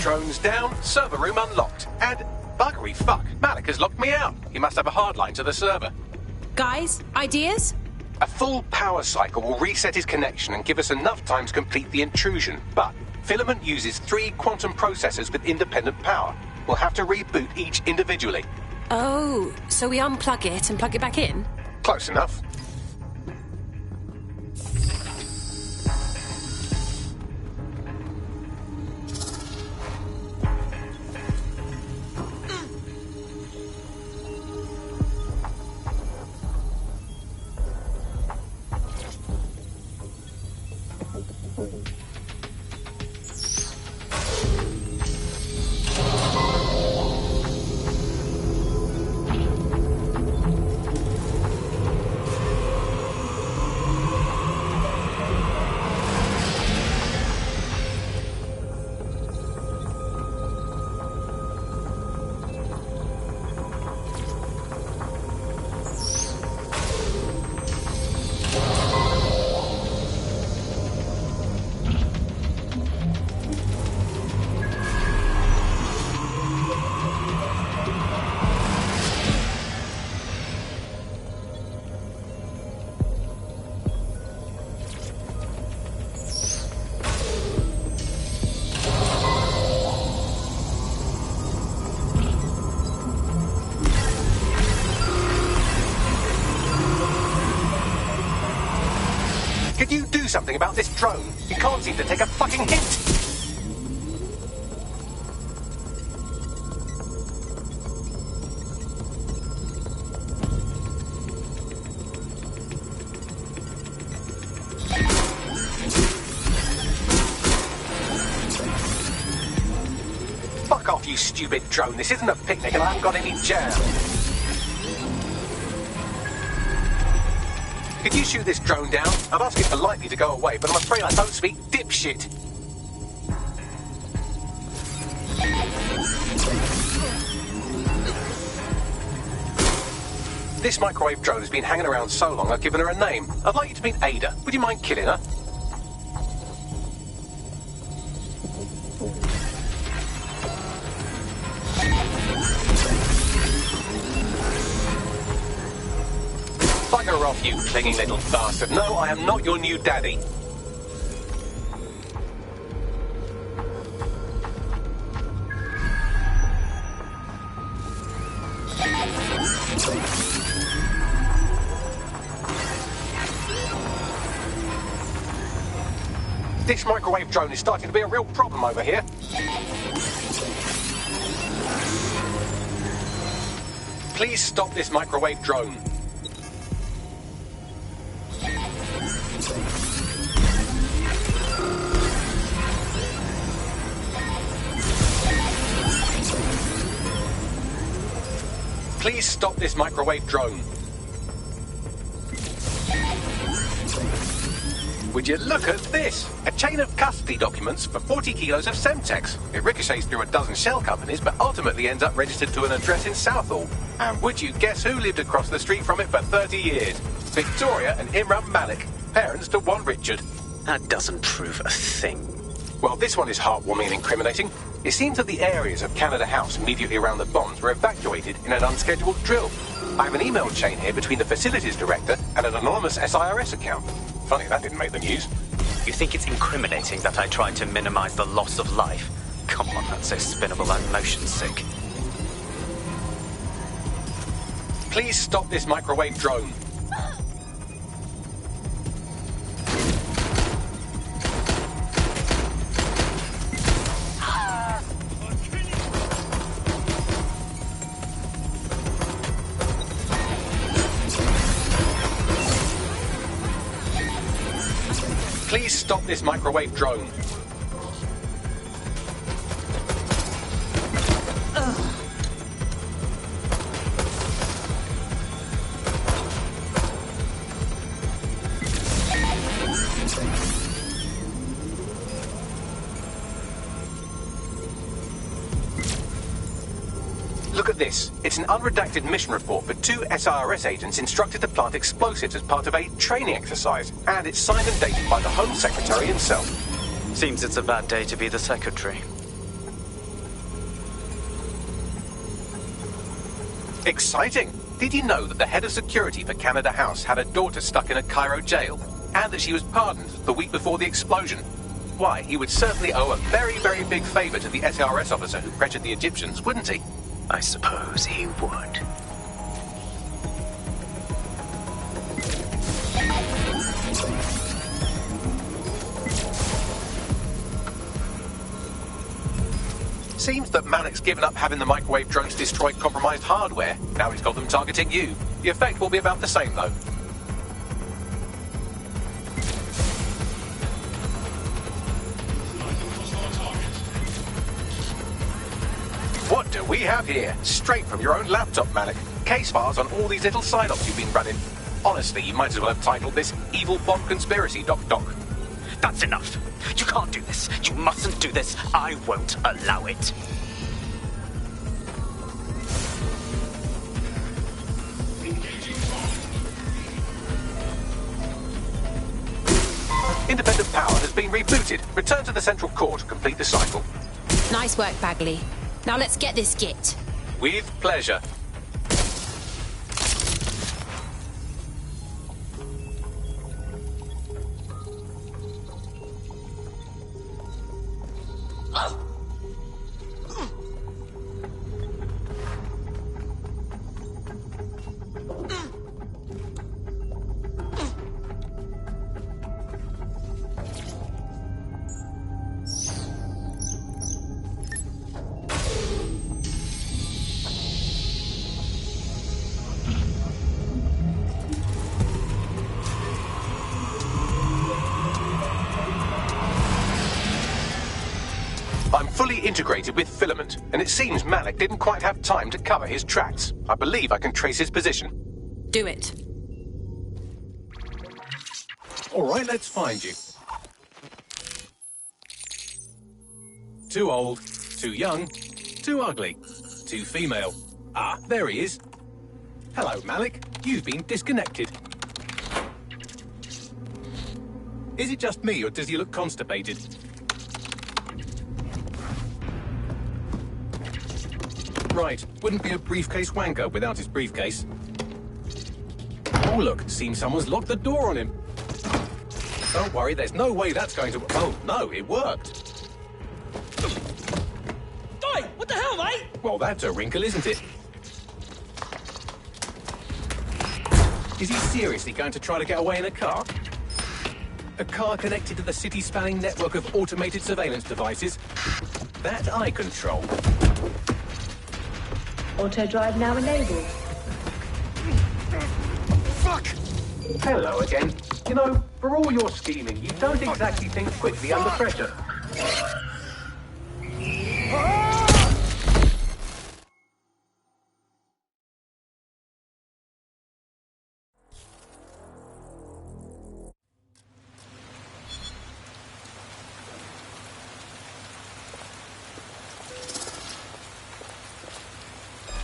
Drones down, server room unlocked. And buggery fuck, Malik has locked me out. He must have a hard line to the server. Guys, ideas? A full power cycle will reset his connection and give us enough time to complete the intrusion. But Filament uses 3 quantum processors with independent power. We'll have to reboot each individually. Oh, so we unplug it and plug it back in? Close enough. do something about this drone. You can't seem to take a fucking hint. Fuck off, you stupid drone. This isn't a picnic and I haven't got any jam. Could you shoot this drone down? I'd ask it politely to go away, but I'm afraid I don't speak dipshit. This microwave drone has been hanging around so long I've given her a name. I'd like you to meet Ada. Would you mind killing her? Bugger off, you clinging little bastard. No, I am not your new daddy. This microwave drone is starting to be a real problem over here. Please stop this microwave drone. Please stop this microwave drone. Would you look at this? A chain of custody documents for 40 kilos of Semtex. It ricochets through a dozen shell companies, but ultimately ends up registered to an address in Southall. And would you guess who lived across the street from it for 30 years? Victoria and Imran Malik, parents to one Richard. That doesn't prove a thing. Well, this one is heartwarming and incriminating. It seems that the areas of Canada House immediately around the bombs were evacuated in an unscheduled drill. I have an email chain here between the facilities director and an anonymous SIRS account. Funny, that didn't make the news. You think it's incriminating that I tried to minimize the loss of life? Come on, that's so spinnable I'm motion sick. Please stop this microwave drone. Please stop this microwave drone. Look at this. It's an unredacted mission report for 2 SIRS agents instructed to plant explosives as part of a training exercise. And it's signed and dated by the Home Secretary himself. Seems it's a bad day to be the Secretary. Exciting! Did you know that the head of security for Canada House had a daughter stuck in a Cairo jail? And that she was pardoned the week before the explosion? Why, he would certainly owe a very, very big favour to the SIRS officer who pressured the Egyptians, wouldn't he? I suppose he would. Seems that Malik's given up having the microwave drones destroy compromised hardware. Now he's got them targeting you. The effect will be about the same, though. What do we have here? Straight from your own laptop, Malik. Case files on all these little side-ops you've been running. Honestly, you might as well have titled this Evil Bomb Conspiracy, Doc. That's enough. You can't do this. You mustn't do this. I won't allow it. Independent power has been rebooted. Return to the central core to complete the cycle. Nice work, Bagley. Now let's get this git. With pleasure. fully integrated with Filament, and it seems Malik didn't quite have time to cover his tracks. I believe I can trace his position. Do it. All right, let's find you. Too old, too young, too ugly, too female. Ah, there he is. Hello, Malik. You've been disconnected. Is it just me, or does he look constipated? Right, wouldn't be a briefcase wanker without his briefcase. Oh look, seems someone's locked the door on him. Don't worry, there's no way that's going to... Oh, no, it worked. Oi, what the hell, mate? Well, that's a wrinkle, isn't it? Is he seriously going to try to get away in a car? A car connected to the city-spanning network of automated surveillance devices? That I control. Auto drive now enabled. Fuck! Hello again. You know, for all your scheming, you don't exactly think quickly under pressure.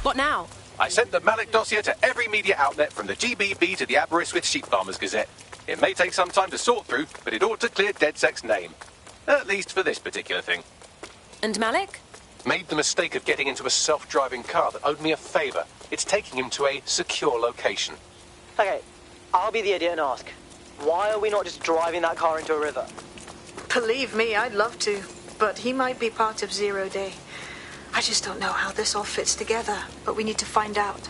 What now? I sent the Malik dossier to every media outlet from the GBB to the Aberystwyth Sheep Farmers Gazette. It may take some time to sort through, but it ought to clear DedSec's name. At least for this particular thing. And Malik? Made the mistake of getting into a self-driving car that owed me a favour. It's taking him to a secure location. Okay, I'll be the idiot and ask. Why are we not just driving that car into a river? Believe me, I'd love to. But he might be part of Zero Day. I just don't know how this all fits together, but we need to find out.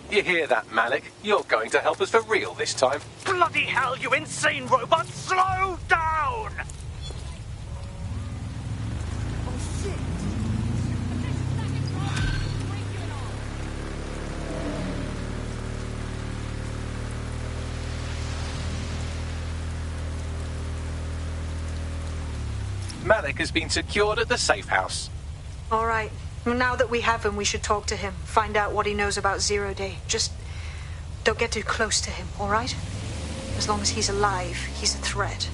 You hear that, Malik? You're going to help us for real this time. Bloody hell, you insane robot! Slow down! Malik has been secured at the safe house. All right. Now that we have him, we should talk to him. Find out what he knows about Zero Day. Just don't get too close to him, all right? As long as he's alive, he's a threat.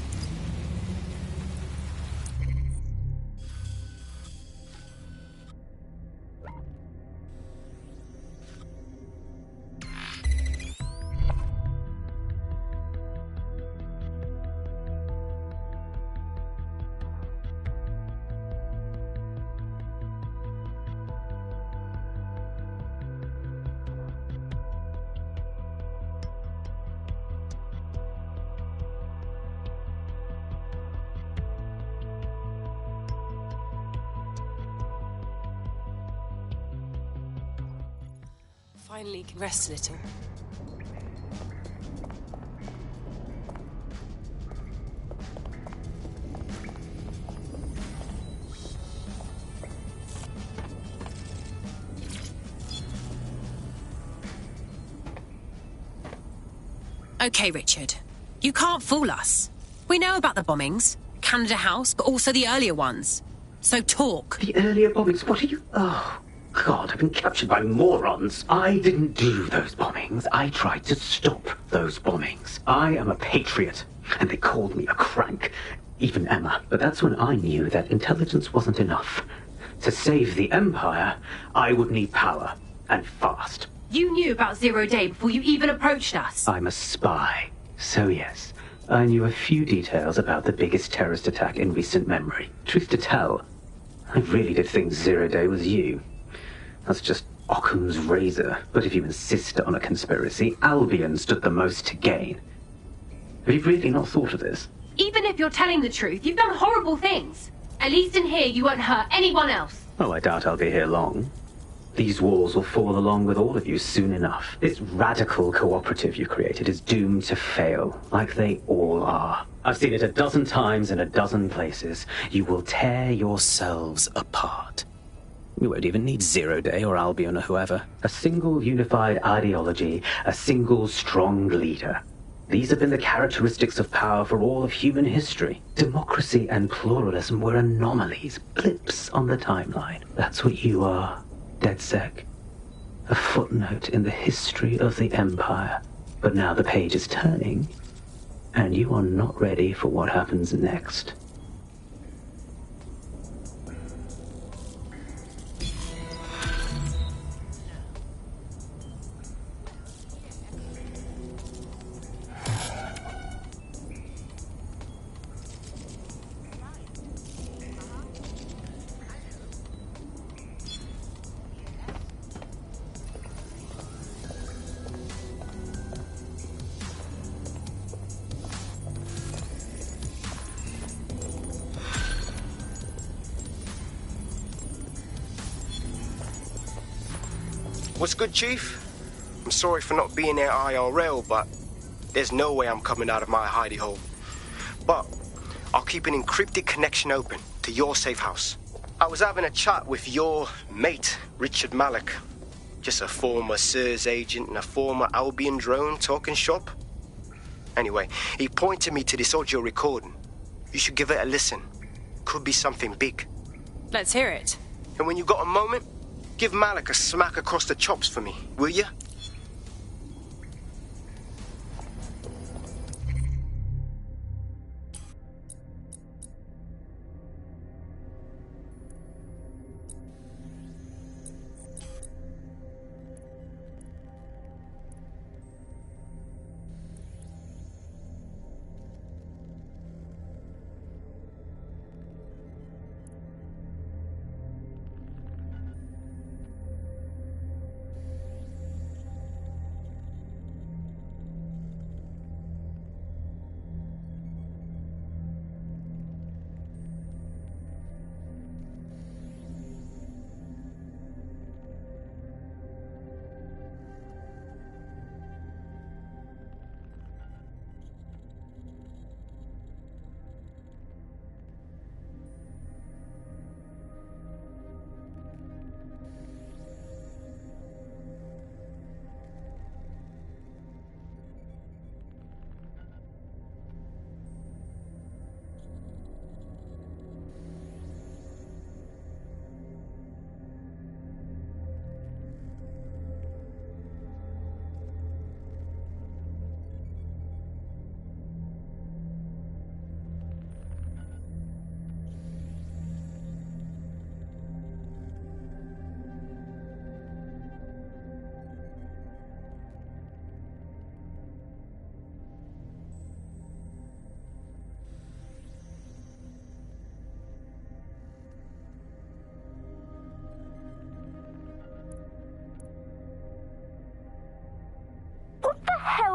Finally can rest a little. Okay, Richard. You can't fool us. We know about the bombings. Canada House, but also the earlier ones. So talk. The earlier bombings? What are you... Oh, God, I've been captured by morons. I didn't do those bombings. I tried to stop those bombings. I am a patriot, and they called me a crank. Even Emma. But that's when I knew that intelligence wasn't enough. To save the Empire, I would need power, and fast. You knew about Zero Day before you even approached us. I'm a spy. So yes, I knew a few details about the biggest terrorist attack in recent memory. Truth to tell, I really did think Zero Day was you. That's just Occam's razor. But if you insist on a conspiracy, Albion stood the most to gain. Have you really not thought of this? Even if you're telling the truth, you've done horrible things. At least in here, you won't hurt anyone else. Oh, I doubt I'll be here long. These walls will fall along with all of you soon enough. This radical cooperative you created is doomed to fail, like they all are. I've seen it a dozen times in a dozen places. You will tear yourselves apart. We won't even need Zero Day or Albion or whoever. A single unified ideology, a single strong leader. These have been the characteristics of power for all of human history. Democracy and pluralism were anomalies, blips on the timeline. That's what you are, DedSec. A footnote in the history of the Empire. But now the page is turning, and you are not ready for what happens next. What's good, Chief? I'm sorry for not being there IRL, but there's no way I'm coming out of my hidey hole. But I'll keep an encrypted connection open to your safe house. I was having a chat with your mate, Richard Malik. Just a former SIRS agent and a former Albion drone talking shop. Anyway, he pointed me to this audio recording. You should give it a listen. Could be something big. Let's hear it. And when you got a moment, give Malik a smack across the chops for me, will you?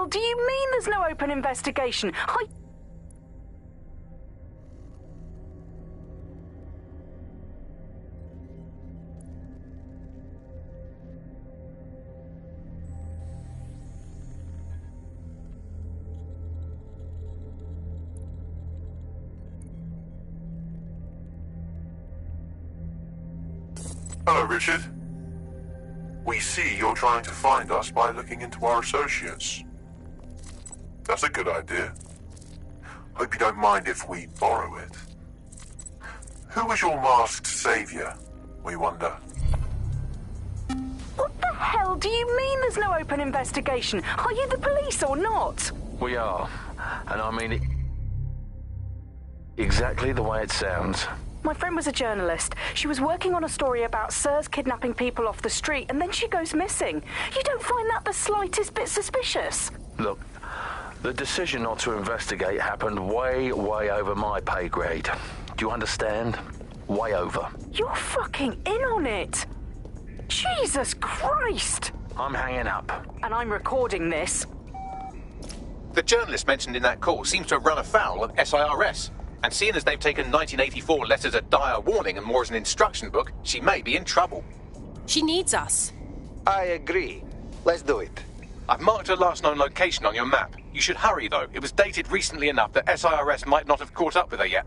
Do you mean there's no open investigation? Hello, Richard. We see you're trying to find us by looking into our associates. That's a good idea. Hope you don't mind if we borrow it. Who was your masked savior, we wonder? What the hell do you mean there's no open investigation? Are you the police or not? We are. And I mean it exactly the way it sounds. My friend was a journalist. She was working on a story about SIRS kidnapping people off the street, and then she goes missing. You don't find that the slightest bit suspicious? Look, the decision not to investigate happened way over my pay grade. Do you understand? Way over. You're fucking in on it. Jesus Christ! I'm hanging up. And I'm recording this. The journalist mentioned in that call seems to have run afoul of SIRS. And seeing as they've taken 1984 less as a dire warning and more as an instruction book, she may be in trouble. She needs us. I agree. Let's do it. I've marked her last known location on your map. You should hurry, though. It was dated recently enough that SIRS might not have caught up with her yet.